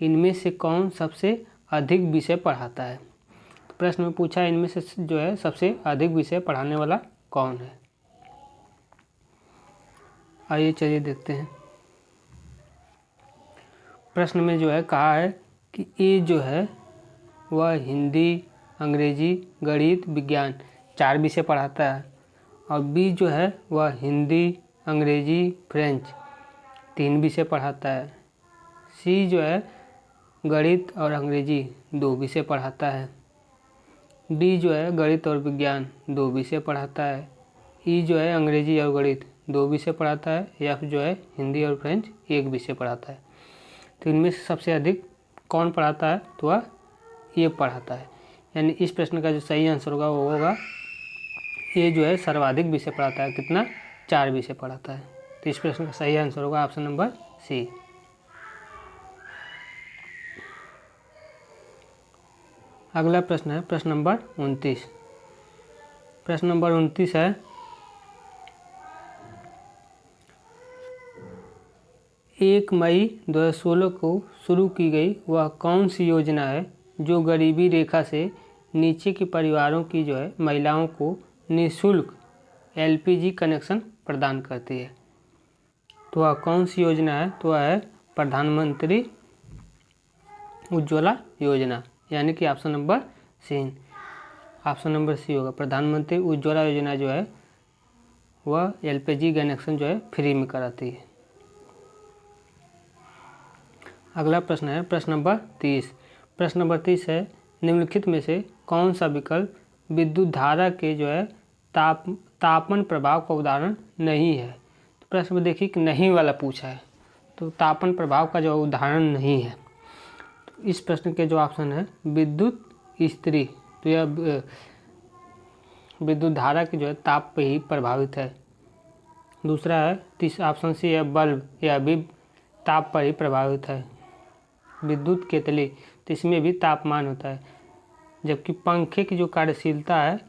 इनमें से कौन सबसे अधिक विषय पढ़ाता है। तो प्रश्न में पूछा है इनमें से जो है सबसे अधिक विषय पढ़ाने वाला कौन है। आइए चलिए देखते हैं। प्रश्न में जो है कहा है कि A जो है वह हिंदी, अंग्रेजी, गणित, विज्ञान 4 विषय पढ़ाता है, और B जो है वह हिंदी, अंग्रेजी, फ्रेंच 3 विषय पढ़ाता है। C जो है गणित और अंग्रेजी 2 विषय पढ़ाता है। D जो है गणित और विज्ञान 2 विषय पढ़ाता है। E जो है अंग्रेजी और गणित 2 विषय पढ़ाता है। F जो है हिंदी और फ्रेंच 1 विषय पढ़ाता है। तो इनमें से सबसे अधिक कौन पढ़ाता है, तो वह ये पढ़ाता है, यानी इस प्रश्न का जो सही आंसर होगा वो होगा ये जो है सर्वाधिक विषय पढ़ाता है। कितना? 4 विषय पढ़ाता है। तो इस प्रश्न का सही आंसर होगा ऑप्शन नंबर C। अगला प्रश्न है प्रश्न नंबर 29। प्रश्न नंबर 29 है, 1 मई 2016 को शुरू की गई वह कौन सी योजना है जो गरीबी रेखा से नीचे के परिवारों की महिलाओं को निःशुल्क LPG कनेक्शन प्रदान करती है? तो वह कौन सी योजना है? तो वह है प्रधानमंत्री उज्ज्वला योजना, यानी कि ऑप्शन नंबर सी होगा। प्रधानमंत्री उज्ज्वला योजना वह LPG कनेक्शन फ्री में कराती है। अगला प्रश्न है प्रश्न नंबर 30। प्रश्न नंबर 30 है, निम्नलिखित में से कौन सा विकल्प विद्युत धारा के तापमान प्रभाव का उदाहरण नहीं है? तो प्रश्न में देखिए कि नहीं वाला पूछा है, तो तापमान प्रभाव का उदाहरण नहीं है। तो इस प्रश्न के जो ऑप्शन है विद्युत इस्त्री, तो यह विद्युत धारा की ताप पे ही प्रभावित है। दूसरा है ऑप्शन सी है बल्ब, यह भी ताप पर ही प्रभावित है। विद्युत केतली, तो इसमें भी तापमान होता है, जबकि पंखे की जो कार्यशीलता है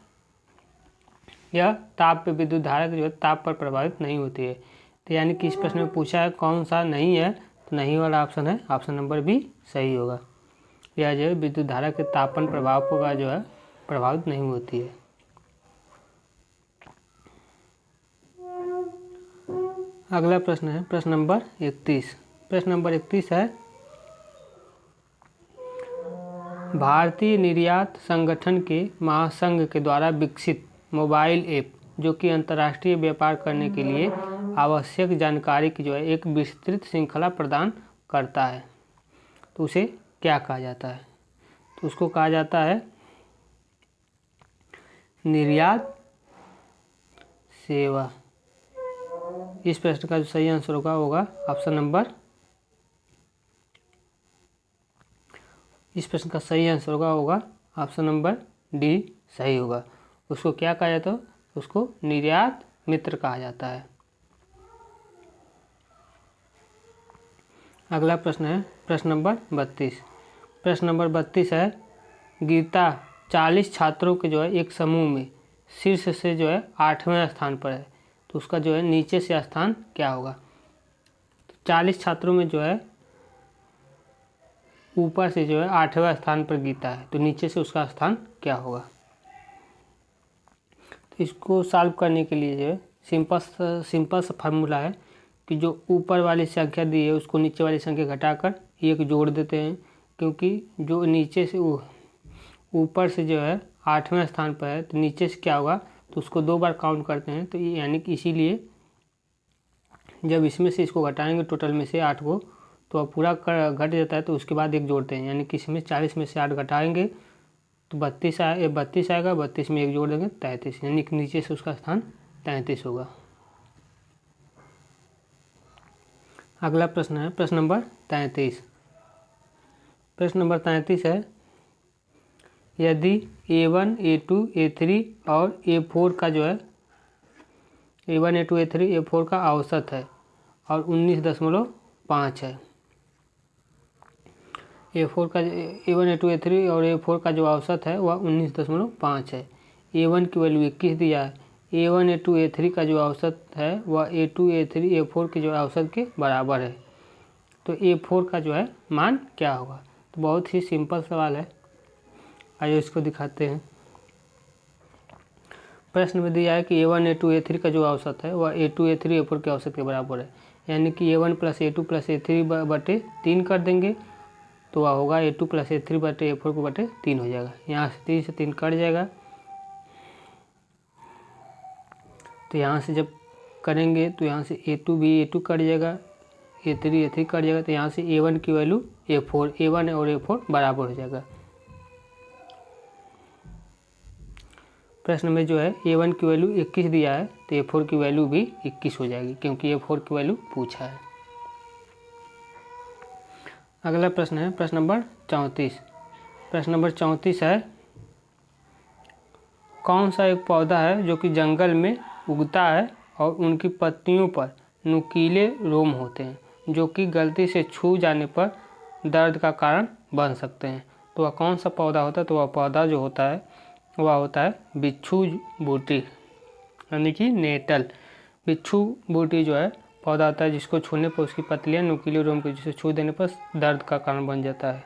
यह ताप पे विद्युत धारा की ताप पर प्रभावित नहीं होती है। तो यानी कि इस प्रश्न में पूछा है कौन सा नहीं है, तो नहीं वाला ऑप्शन है ऑप्शन नंबर बी सही होगा। यह विद्युत धारा के तापमान प्रभाव का प्रभावित नहीं होती है। अगला प्रश्न है प्रश्न नंबर 31। प्रश्न नंबर 31 है, भारतीय निर्यात संगठन के महासंघ के द्वारा विकसित मोबाइल ऐप जो कि अंतर्राष्ट्रीय व्यापार करने के लिए आवश्यक जानकारी की एक विस्तृत श्रृंखला प्रदान करता है, तो उसे क्या कहा जाता है? तो उसको कहा जाता है निर्यात सेवा। इस प्रश्न का जो सही आंसर होगा ऑप्शन नंबर, इस प्रश्न का सही आंसर होगा ऑप्शन नंबर डी सही होगा। उसको क्या कहा जाता है? उसको निर्यात मित्र कहा जाता है। अगला प्रश्न है प्रश्न नंबर 32। प्रश्न नंबर 32 है, गीता 40 छात्रों के एक समूह में शीर्ष से 8वें स्थान पर है, तो उसका नीचे से स्थान क्या होगा? तो 40 छात्रों में ऊपर से 8वें स्थान पर गीता है, तो नीचे से उसका स्थान क्या होगा? तो इसको सॉल्व करने के लिए सिंपल सा फार्मूला है कि जो ऊपर वाली संख्या दी है उसको नीचे वाली संख्या घटाकर 1 जोड़ देते हैं, क्योंकि जो नीचे से ऊपर से 8वें स्थान पर है, तो नीचे से क्या होगा तो उसको 2 बार काउंट करते हैं। तो यानी कि इसीलिए जब इसमें से इसको घटाएंगे टोटल में से 8 को, तो अब पूरा घट जाता है, तो उसके बाद 1 जोड़ते हैं, यानी कि इसमें 40 में से 8 घटाएंगे तो 32 आएगा, 32 में 1 जोड़ देंगे 33, यानी कि नीचे से उसका स्थान 33 होगा। अगला प्रश्न है प्रश्न नंबर 33। प्रश्न नंबर 33 है, यदि A1, A2, A3 और A4 का A1, A2, A3, A4 का औसत है और 19.5 है। A1, A2, A3 और A4 का जो औसत है वह 19.5 है। A1 की वैल्यू 21 दिया है। A1, A2, A3 का जो औसत है वह A2, A3, A4 के औसत के बराबर है, तो A4 का मान क्या होगा? तो बहुत ही सिंपल सवाल है, आइए इसको दिखाते हैं। प्रश्न में दिया है कि A1, A2, A3 का जो औसत है वह A2, A3, A4 के औसत के बराबर है, यानी कि A1 + A2 + A3 बटे 3 कर देंगे, तो वह होगा A2 + A3 बटे A4 को बटे 3 हो जाएगा। यहाँ से 3 से 3 कट जाएगा, तो यहाँ से जब करेंगे तो यहाँ से A2 भी A2 कट जाएगा, A3 कट जाएगा, तो यहाँ से A1 की वैल्यू A1 और A4 बराबर हो जाएगा। प्रश्न में A1 की वैल्यू 21 दिया है, तो A4 की वैल्यू भी 21 हो जाएगी, क्योंकि A4 की वैल्यू पूछा है। अगला प्रश्न है प्रश्न नंबर 34। प्रश्न नंबर 34 है, कौन सा एक पौधा है जो कि जंगल में उगता है और उनकी पत्तियों पर नुकीले रोम होते हैं, जो कि गलती से छू जाने पर दर्द का कारण बन सकते हैं? तो वह कौन सा पौधा होता है? तो वह पौधा जो होता है वह होता है बिच्छू बूटी, यानी कि नेटल। बिच्छू बूटी पौधा होता है जिसको छूने पर उसकी पतलियाँ नुकीली रोम की, जिसे छू देने पर दर्द का कारण बन जाता है।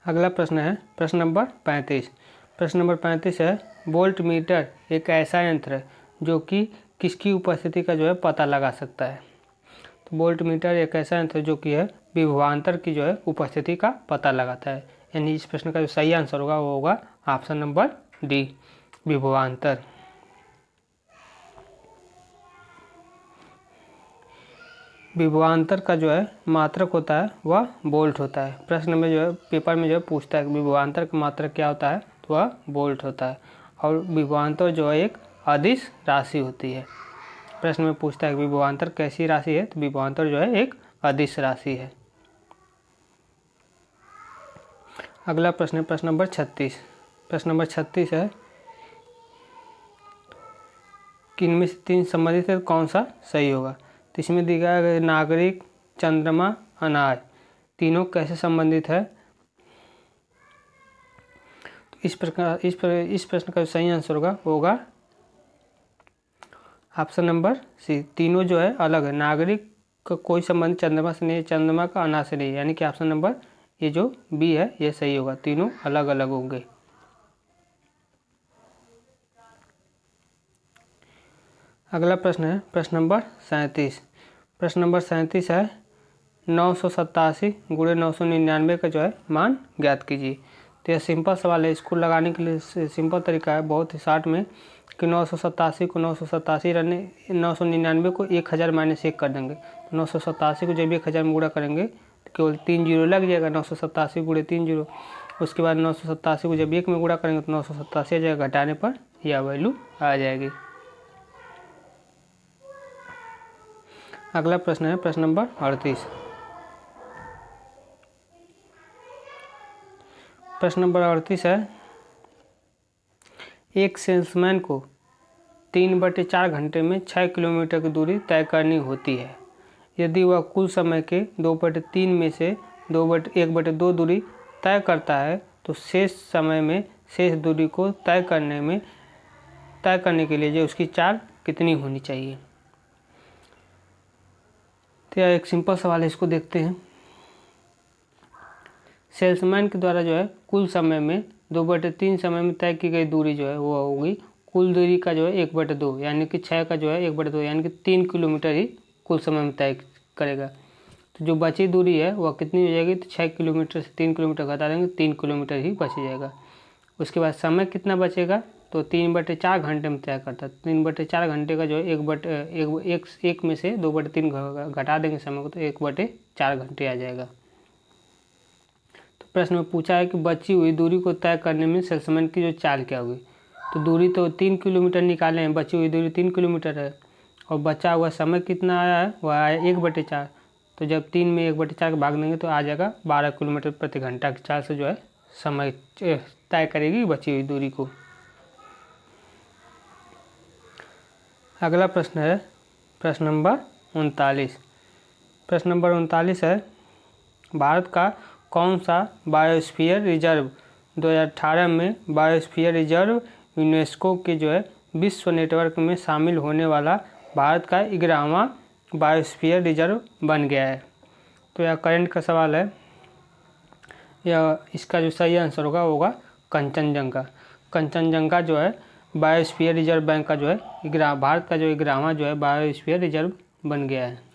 अगला प्रश्न है प्रश्न नंबर 35। प्रश्न नंबर 35 है वोल्ट मीटर एक ऐसा यंत्र है जो कि किसकी उपस्थिति का जो है पता लगा सकता है। तो वोल्ट मीटर एक ऐसा यंत्र है जो कि है विभवांतर की जो है उपस्थिति का पता लगाता है। यानी इस प्रश्न का जो सही आंसर होगा वो होगा ऑप्शन नंबर डी, विभवांतर। विभवांतर का जो है मात्रक होता है वह वोल्ट होता है। प्रश्न में जो है पेपर में जो है पूछता है कि विभवांतर का मात्रक क्या होता है, तो वह वोल्ट होता है। और विभवांतर जो है एक अदिश राशि होती है। प्रश्न में पूछता है कि विभवांतर कैसी राशि है, तो विभवांतर जो है एक अदिश राशि है। अगला प्रश्न है प्रश्न नंबर 36। प्रश्न नंबर 36 है किनमें से तीन संबंधित है कौन सा सही होगा। तो इसमें दिया है नागरिक, चंद्रमा, अनाज, तीनों कैसे संबंधित है। तो इस प्रश्न का जो सही आंसर होगा ऑप्शन नंबर सी, तीनों जो है अलग है। नागरिक का कोई संबंध चंद्रमा से नहीं है, चंद्रमा का अनाज से नहीं है, यानी कि ऑप्शन नंबर ये जो बी है ये सही होगा, तीनों अलग अलग होंगे। अगला प्रश्न है प्रश्न नंबर 37। प्रश्न नंबर 37 है 987 गुणे 999 का जो है मान ज्ञात कीजिए। तो यह सिंपल सवाल है, इसको लगाने के लिए सिंपल तरीका है बहुत ही शार्ट में कि 987 को 999 को 1000 माइनस 1 कर देंगे। तो 987 को जब 1000 में गुणा करेंगे तो केवल 3 जीरो लग जाएगा, 987 गुणे 3 जीरो। उसके बाद 987 को जब 1 में गुणा करेंगे तो 987 आ जाएगा, घटाने पर यह वैल्यू आ जाएगी। अगला प्रश्न है प्रश्न नंबर 38। प्रश्न नंबर 38 है एक सेल्समैन को 3/4 घंटे में 6 किलोमीटर की दूरी तय करनी होती है। यदि वह कुल समय के 2/3 में से 1/2 दूरी तय करता है तो शेष समय में शेष दूरी को तय करने के लिए जो उसकी चाल कितनी होनी चाहिए। तो यह एक सिंपल सवाल है, इसको देखते हैं। सेल्समैन के द्वारा जो है कुल समय में 2/3 समय में तय की गई दूरी जो है वो होगी कुल दूरी का जो है 1/2, यानी कि 6 का जो है 1/2 यानी कि 3 किलोमीटर ही कुल समय में तय करेगा। तो जो बची दूरी है वह कितनी हो जाएगी, तो 6 किलोमीटर से 3 किलोमीटर घटा देंगे, 3 किलोमीटर ही बच जाएगा। उसके बाद समय कितना बचेगा, तो 3/4 घंटे में तय करता है। 3/4 घंटे का जो है एक में से 2/3 घटा देंगे समय को, तो 1/4 घंटे आ जाएगा। तो प्रश्न में पूछा है कि बची हुई दूरी को तय करने में सेल्समैन की जो चाल क्या होगी। तो दूरी तो 3 किलोमीटर निकाले हैं, बची हुई दूरी 3 किलोमीटर है और बचा हुआ समय कितना आया है, वह आया 1/4। तो जब 3 में 1/4 भाग देंगे तो आ जाएगा 12 किलोमीटर प्रति घंटा की चाल से जो है समय तय करेगी बची हुई दूरी को। अगला प्रश्न है प्रश्न नंबर 39। प्रश्न नंबर 39 है भारत का कौन सा बायोस्फीयर रिजर्व 2018 में बायोस्फीयर रिजर्व यूनेस्को के जो है विश्व नेटवर्क में शामिल होने वाला भारत का 11वां बायोस्फीयर रिजर्व बन गया है। तो यह करंट का सवाल है, यह इसका जो सही आंसर होगा कंचनजंगा। कंचनजंगा जो है बायोस्फीयर रिजर्व बैंक का जो है भारत का जो 11वां जो है बायोस्फीयर रिजर्व बन गया है।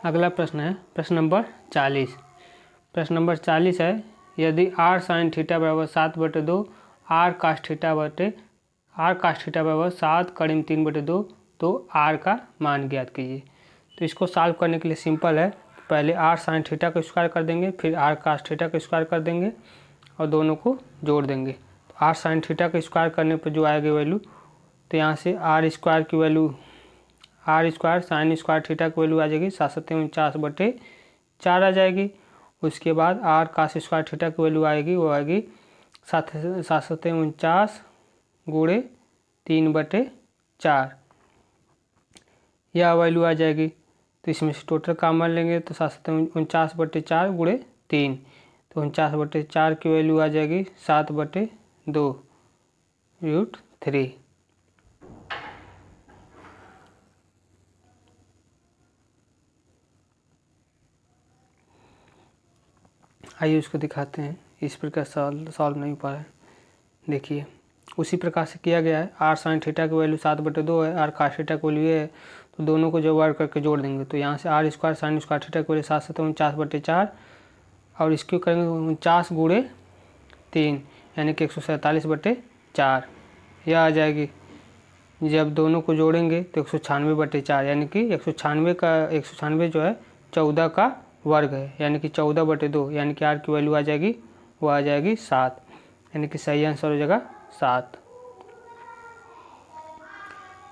अगला प्रश्न है प्रश्न नंबर 40। प्रश्न नंबर 40 है यदि r sin थीटा बराबर 7/2 r cos थीटा बराबर 7 करीब 3/2 तो r का मान ज्ञात कीजिए। तो इसको सॉल्व करने के लिए सिंपल है, पहले r sin थीटा का स्क्वायर कर देंगे, फिर r cos थीटा का स्क्वायर कर देंगे और दोनों को जोड़ देंगे। तो r sin थीटा का स्क्वायर करने पर जो आएगी वैल्यू, तो यहाँ से r स्क्वायर की value r square sine square theta की वैल्यू आ जाएगी 7/4 आ जाएगी। उसके बाद r cos स्क्वायर थीटा की वैल्यू आएगी, वो आएगी 7/49 गुणे 3/4 यह वैल्यू आ जाएगी। तो इसमें से टोटल कॉमन लेंगे तो 7/49 गुणे 3, तो 49/4 की वैल्यू आ जाएगी 7/4 2√3। आइए उसको दिखाते हैं, इस प्रकार सॉल्व नहीं हो पा रहा है। देखिए उसी प्रकार से किया गया है। आर साइन थीटा की वैल्यू 7/2 है, आर कास थीटा की वैल्यू है, तो दोनों को जो वर्ग करके जोड़ देंगे तो यहाँ से R square sine square theta की वैल्यू 7 7 49/4 और इसको करेंगे 49 × 3 यानी कि 147/4। यह आ जाएगी। जब दोनों को जोड़ेंगे तो 196/4 यानी कि 196 जो है 14 का वर्ग है, यानी कि 14/2, यानी कि आर की वैल्यू आ जाएगी, वो आ जाएगी 7, यानी कि सही आंसर हो जाएगा 7।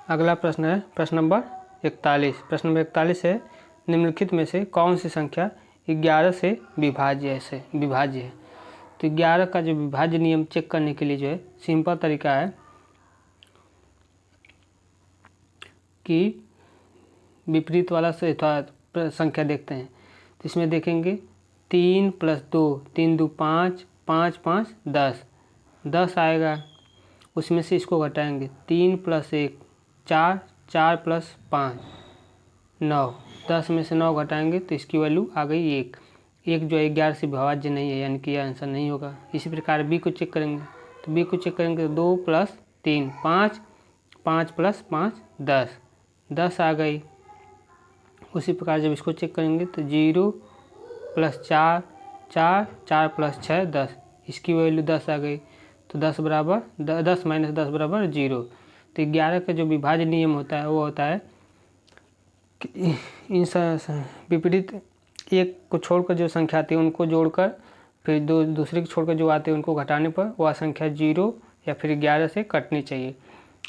अगला प्रश्न है प्रश्न नंबर 41। प्रश्न नंबर 41 है, निम्नलिखित में से कौन सी संख्या 11 से विभाज्य है। तो 11 का जो विभाज्य नियम चेक करने के लिए जो है सिंपल तरीका है कि विपरीत वाला से संख्या देखते हैं। तो इसमें देखेंगे 3 + 2, 3 2 5, 5 5 10, 10 आएगा। उसमें से इसको घटाएंगे 3 + 1 4, 4 + 5 9, 10 में से 9 घटाएंगे तो इसकी वैल्यू आ गई 1। एक जो है 11 से विभाज्य नहीं है, यानी कि यह आंसर नहीं होगा। इसी प्रकार बी को चेक करेंगे, तो बी को चेक करेंगे तो 2 + 3 5, 5 + 5 10, 10 आ गई। उसी प्रकार जब इसको चेक करेंगे तो 0 + 4 4, 4 + 6 10, इसकी वैल्यू 10 आ गई। तो 10 - 10 = 0। तो 11 का जो विभाज्य नियम होता है वो होता है कि इन विपरीत एक को छोड़कर जो संख्या आती है उनको जोड़कर फिर दूसरे को छोड़कर जो आते हैं उनको घटाने पर वह संख्या 0 या फिर 11 से कटनी चाहिए।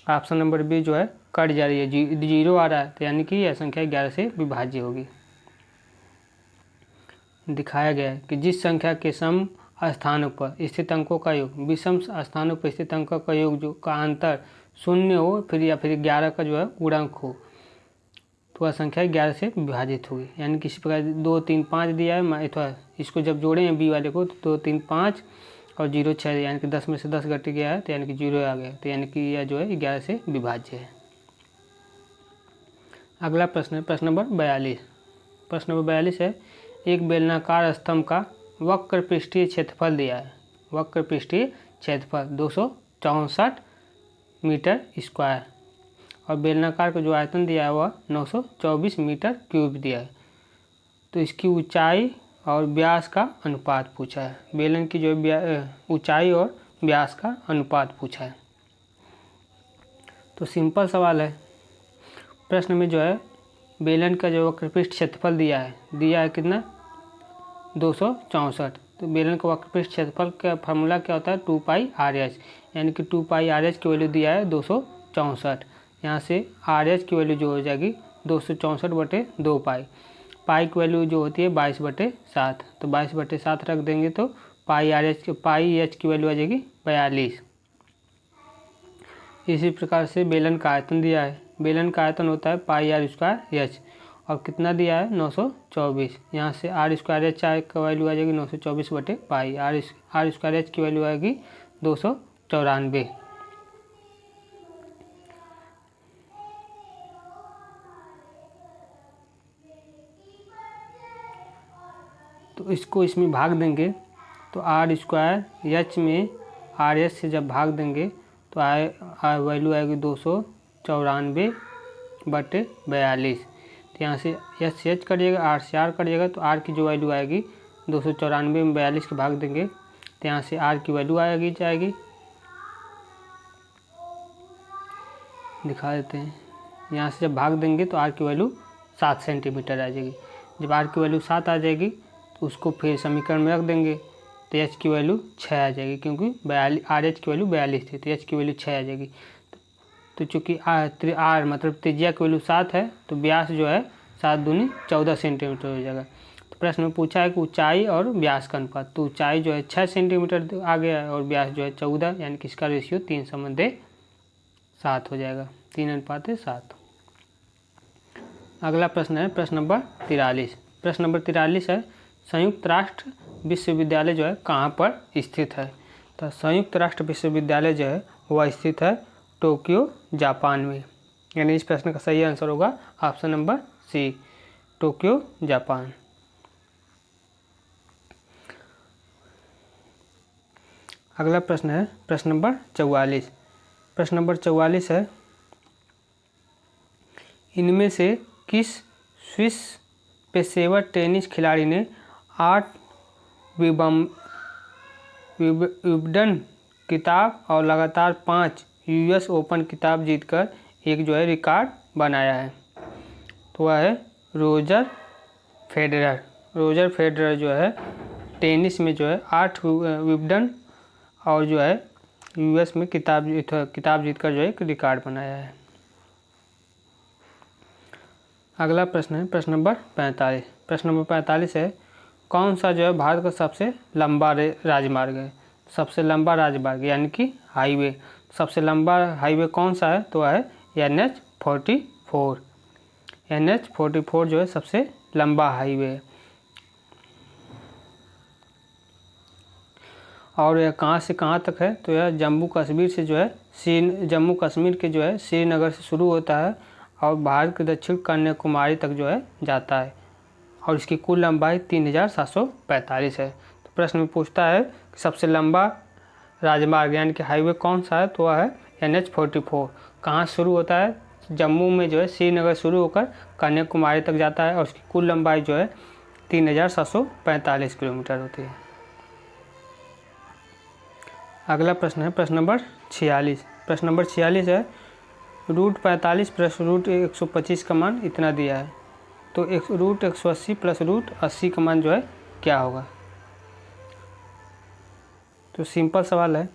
ऑप्शन नंबर बी जो है कट जा रही है, 0 आ रहा है, तो यानी कि यह संख्या 11 से विभाज्य होगी। दिखाया गया है कि जिस संख्या के सम स्थानों पर स्थित अंकों का योग विषम स्थानों पर स्थित अंकों का योग जो का अंतर 0 हो फिर या फिर 11 का जो है गुणक हो, तो वह संख्या 11 से विभाजित होगी। यानी किसी प्रकार 2 3 5 दिया है, अथवा इसको जब जोड़े हैं बी वाले को तो 2 3 5 और 0 6, यानी कि 10 में से 10 घट गया है, तो यानी कि 0 आ गया, तो यानी कि यह जो है 11 से विभाज्य है। अगला प्रश्न है प्रश्न नंबर 42। प्रश्न नंबर 42 है, एक बेलनाकार स्तंभ का वक्र पृष्ठीय क्षेत्रफल दिया है। वक्र पृष्ठीय क्षेत्रफल 264 मीटर स्क्वायर और बेलनाकार का जो आयतन दिया है वह 924 मीटर क्यूब दिया है। तो इसकी ऊंचाई और व्यास का अनुपात पूछा है। बेलन की जो ऊंचाई और व्यास का अनुपात पूछा है। तो सिंपल सवाल है। प्रश्न में जो है बेलन का जो वक्रपृष्ठ क्षेत्रफल दिया है कितना 264। तो बेलन का वक्रपृष्ठ क्षेत्रफल का फार्मूला क्या होता है 2πRh, यानी कि 2πRh की वैल्यू दिया है 264। यहाँ से RH की वैल्यू जो हो जाएगी 264/2π। पाई की वैल्यू जो होती है 22/7, तो 22/7 रख देंगे तो πH की वैल्यू आ जाएगी 42। इसी प्रकार से बेलन का आयतन दिया है। बेलन का आयतन होता है πr²h और कितना दिया है 924। यहाँ से r²h का वैल्यू आ जाएगी 924/π। r²h की वैल्यू आएगी 294। तो इसको इसमें भाग देंगे तो r² में RH से जब भाग देंगे तो वैल्यू आएगी 294/42। तो यहाँ से h से h कटिएगा, r से r कटिएगा, तो r की जो वैल्यू आएगी 294 में 42 के भाग देंगे तो यहाँ से r की वैल्यू जाएगी। दिखा देते हैं। यहाँ से जब भाग देंगे तो r की वैल्यू 7 सेंटीमीटर आ जाएगी। जब r की वैल्यू 7 आ जाएगी तो उसको फिर समीकरण में रख देंगे तो h की वैल्यू 6 आ जाएगी, क्योंकि RH की वैल्यू 42 थी, तो h की वैल्यू 6 आ जाएगी। तो चूँकि r मतलब त्रिज्या की वैल्यू 7 है तो व्यास जो है 7 दूनी 14 सेंटीमीटर हो जाएगा। तो प्रश्न में पूछा है कि ऊंचाई और व्यास का अनुपात, तो ऊंचाई जो है 6 सेंटीमीटर आ गया है और व्यास जो है 14, यानी कि इसका रेशियो 3:7 हो जाएगा, 3:7। अगला प्रश्न है प्रश्न नंबर 43। प्रश्न नंबर 43 है, संयुक्त राष्ट्र विश्वविद्यालय जो है कहाँ पर स्थित है। तो संयुक्त राष्ट्र विश्वविद्यालय जो है वह स्थित है टोक्यो जापान में। यानी इस प्रश्न का सही आंसर होगा option number C, Tokyo Japan. अगला प्रश्न है प्रश्न नंबर 44। प्रश्न नंबर 44 है, इनमें से किस स्विस पेशेवर टेनिस खिलाड़ी ने 8 विंबलडन खिताब और लगातार 5 यूएस ओपन खिताब जीतकर एक जो है रिकॉर्ड बनाया है? तो वह है रोजर फेडरर। रोजर फेडरर जो है टेनिस में जो है 8 विंबलडन और जो है यूएस में खिताब जीतकर जो है एक रिकॉर्ड बनाया है। अगला प्रश्न है प्रश्न नंबर 45। प्रश्न नंबर 45 है, कौन सा जो है भारत का सबसे लंबा राजमार्ग है? सबसे लंबा राजमार्ग यानी कि हाईवे, सबसे लंबा हाईवे कौन सा है? तो है NH-44। NH-44 जो है सबसे लंबा हाईवे है। और यह कहाँ से कहाँ तक है? तो यह जम्मू कश्मीर से जो है जम्मू कश्मीर के जो है श्रीनगर से शुरू होता है और भारत के दक्षिण कन्याकुमारी तक जो है जाता है और इसकी कुल लंबाई 3745 है। तो प्रश्न में पूछता है कि सबसे लंबा राजमार्ग यानी कि हाईवे कौन सा है? तो वह है NH-44। कहाँ शुरू होता है? जम्मू में जो है श्रीनगर शुरू होकर कन्याकुमारी तक जाता है और उसकी कुल लंबाई जो है 3745 किलोमीटर होती है। अगला प्रश्न है प्रश्न नंबर 46। प्रश्न नंबर 46 है, रूट 45 प्लस रूट 125 का मान इतना दिया है, तो रूट 180 प्लस रूट 80 का मान जो है क्या होगा? तो सिंपल सवाल है।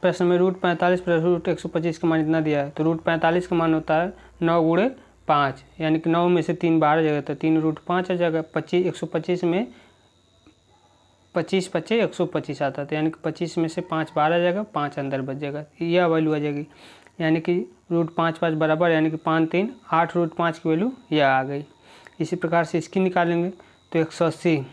प्रश्न में रूट 45 प्लस रूट 125 का मान इतना दिया है, तो रूट 45 का मान होता है 9 गुणे 5, यानी कि 9 में से 3 बाहर जाएगा तो 3 रूट 5 आ जाएगा। 125 में 25 25 125 आता था, यानी कि 25 में से 5 बाहर आ जाएगा, 5 अंदर बच जाएगा, यह वैल्यू आ जाएगी। यानी कि रूट 5 5 बराबर, यानी कि 5 3 8 रूट 5 की वैल्यू यह आ गई। इसी प्रकार से इसकी निकालेंगे तो 180,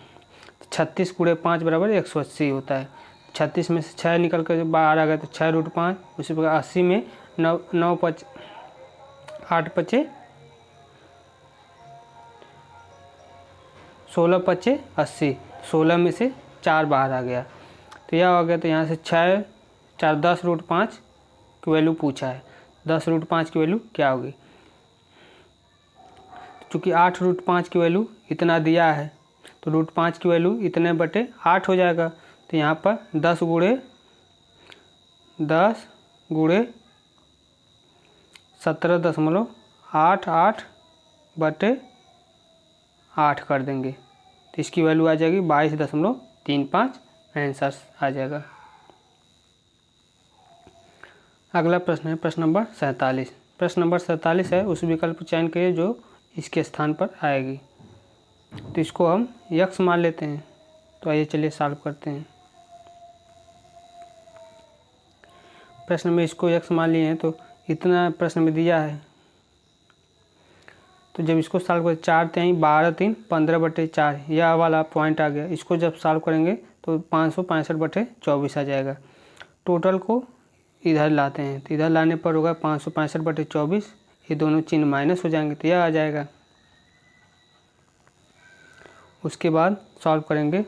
36 गुणे 5 बराबर 180 होता है। 36 में से 6 निकल कर बाहर आ गया तो 6 रूट 5। उसी प्रकार 80 में 9 5 8 5 16 5 80, 16 में से 4 बाहर आ गया तो यह हो गया। तो यहाँ से 6 4 10 रूट 5 की वैल्यू पूछा है, 10 रूट 5 की वैल्यू क्या होगी? चूँकि 8 रूट 5 की वैल्यू इतना दिया है तो रूट 5 की वैल्यू इतने बटे 8 हो जाएगा। तो यहाँ पर 10 गुणे 17.88 बटे 8 कर देंगे तो इसकी वैल्यू आ जाएगी 22.35 आंसर आ जाएगा। अगला प्रश्न है प्रश्न नंबर 47। प्रश्न नंबर 47 है, उस विकल्प को चयन करिए जो इसके स्थान पर आएगी। तो इसको हम यक्स मान लेते हैं। तो आइए चलिए सॉल्व करते हैं। प्रश्न में इसको यक्स मान लिए हैं तो इतना प्रश्न में दिया है, तो जब इसको सॉल्व करें 4 3 12 3 15 बटे 4 यह वाला पॉइंट आ गया। इसको जब सॉल्व करेंगे तो 565 बटे 24 आ जाएगा। टोटल को इधर लाते हैं तो इधर लाने पर होगा 565 बटे 24, ये दोनों चिन्ह माइनस हो जाएंगे तो यह आ जाएगा। उसके बाद सॉल्व करेंगे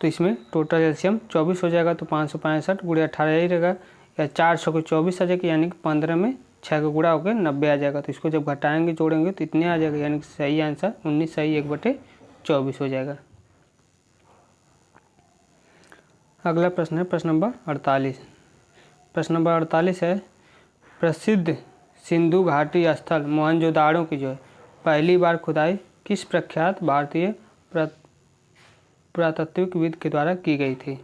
तो इसमें टोटल एलसीएम 24 हो जाएगा, तो 565 गुणे 18 यही रहेगा, या 4 6 को 24 आ जाएगा, यानी कि 15 में 6 का गुणा होकर 90 आ जाएगा। तो इसको जब घटाएंगे जोड़ेंगे तो इतने आ जाएगा, यानी कि सही आंसर 19 सही 1 बटे 24 हो जाएगा। अगला प्रश्न है प्रश्न नंबर 48। प्रश्न नंबर 48 है, प्रसिद्ध सिंधु घाटी स्थल मोहनजोदाड़ो की जो है पहली बार खुदाई किस प्रख्यात भारतीय पुरातत्वविद के द्वारा की गई थी?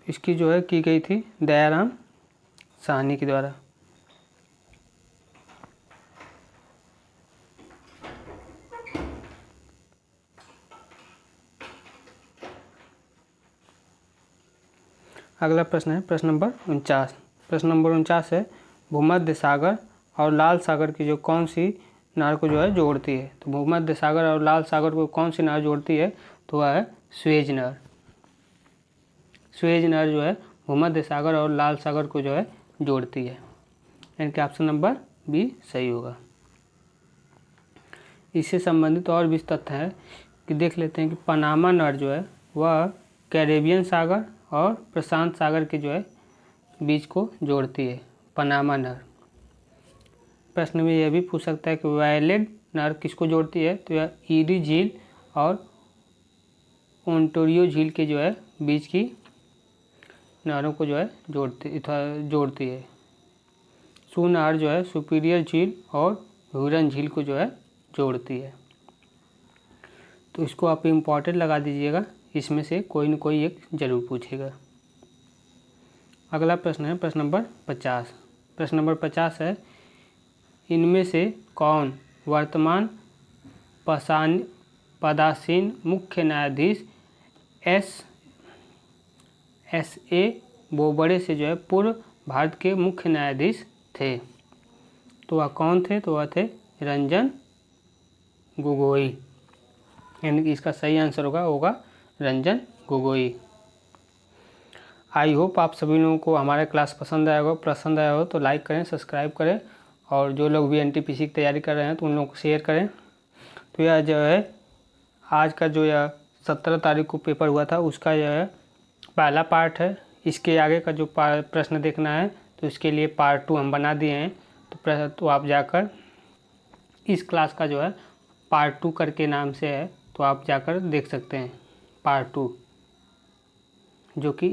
इसकी जो है की गई थी दयाराम साहनी के द्वारा। अगला प्रश्न है प्रश्न नंबर 49। प्रश्न नंबर 49 है, भूमध्य सागर और लाल सागर की जो कौन सी नहर को जो है जोड़ती है? तो भूमध्य सागर और लाल सागर को कौन सी नहर जोड़ती है? तो वह है स्वेज नहर। सुएज नहर जो है भूमध्य सागर और लाल सागर को जो है जोड़ती है, यानी कि ऑप्शन नंबर बी सही होगा। इससे संबंधित और भी तथ्य है कि देख लेते हैं कि पनामा नहर जो है वह कैरेबियन सागर और प्रशांत सागर के जो है बीच को जोड़ती है, पनामा नहर। प्रश्न में यह भी पूछ सकता है कि वायलेट नहर किसको जोड़ती है, तो यह ईरी झील और ओंटारियो झील के जो है बीच की नहरों को जो है जोड़ती है। सू नहर जो है सुपीरियर झील और ह्यूरन झील को जो है जोड़ती है। तो इसको आप इम्पॉर्टेंट लगा दीजिएगा, इसमें से कोई न कोई एक जरूर पूछेगा। अगला प्रश्न है प्रश्न नंबर 50। प्रश्न नंबर 50 है, इनमें से कौन वर्तमान पदासीन मुख्य न्यायाधीश एस.ए. बोबड़े से जो है पूर्व भारत के मुख्य न्यायाधीश थे? तो वह कौन थे? तो वह थे रंजन गोगोई, यानी कि इसका सही आंसर होगा रंजन गोगोई। आई होप आप सभी लोगों को हमारा क्लास पसंद आया हो तो लाइक करें, सब्सक्राइब करें, और जो लोग भी एनटीपीसी की तैयारी कर रहे हैं तो उन लोगों को शेयर करें। तो यह जो है आज का जो यह 17 तारीख को पेपर हुआ था उसका यह है पहला पार्ट है। इसके आगे का जो प्रश्न देखना है तो इसके लिए पार्ट 2 हम बना दिए हैं। तो आप जाकर इस क्लास का जो है पार्ट 2 करके नाम से है, तो आप जाकर देख सकते हैं पार्ट 2, जो कि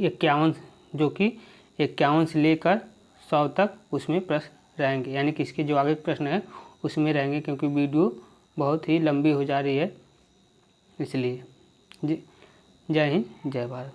51 से लेकर 100 तक उसमें प्रश्न रहेंगे, यानी कि इसके जो आगे प्रश्न है उसमें रहेंगे, क्योंकि वीडियो बहुत ही लंबी हो जा रही है इसलिए। जय हिंद, जय भारत।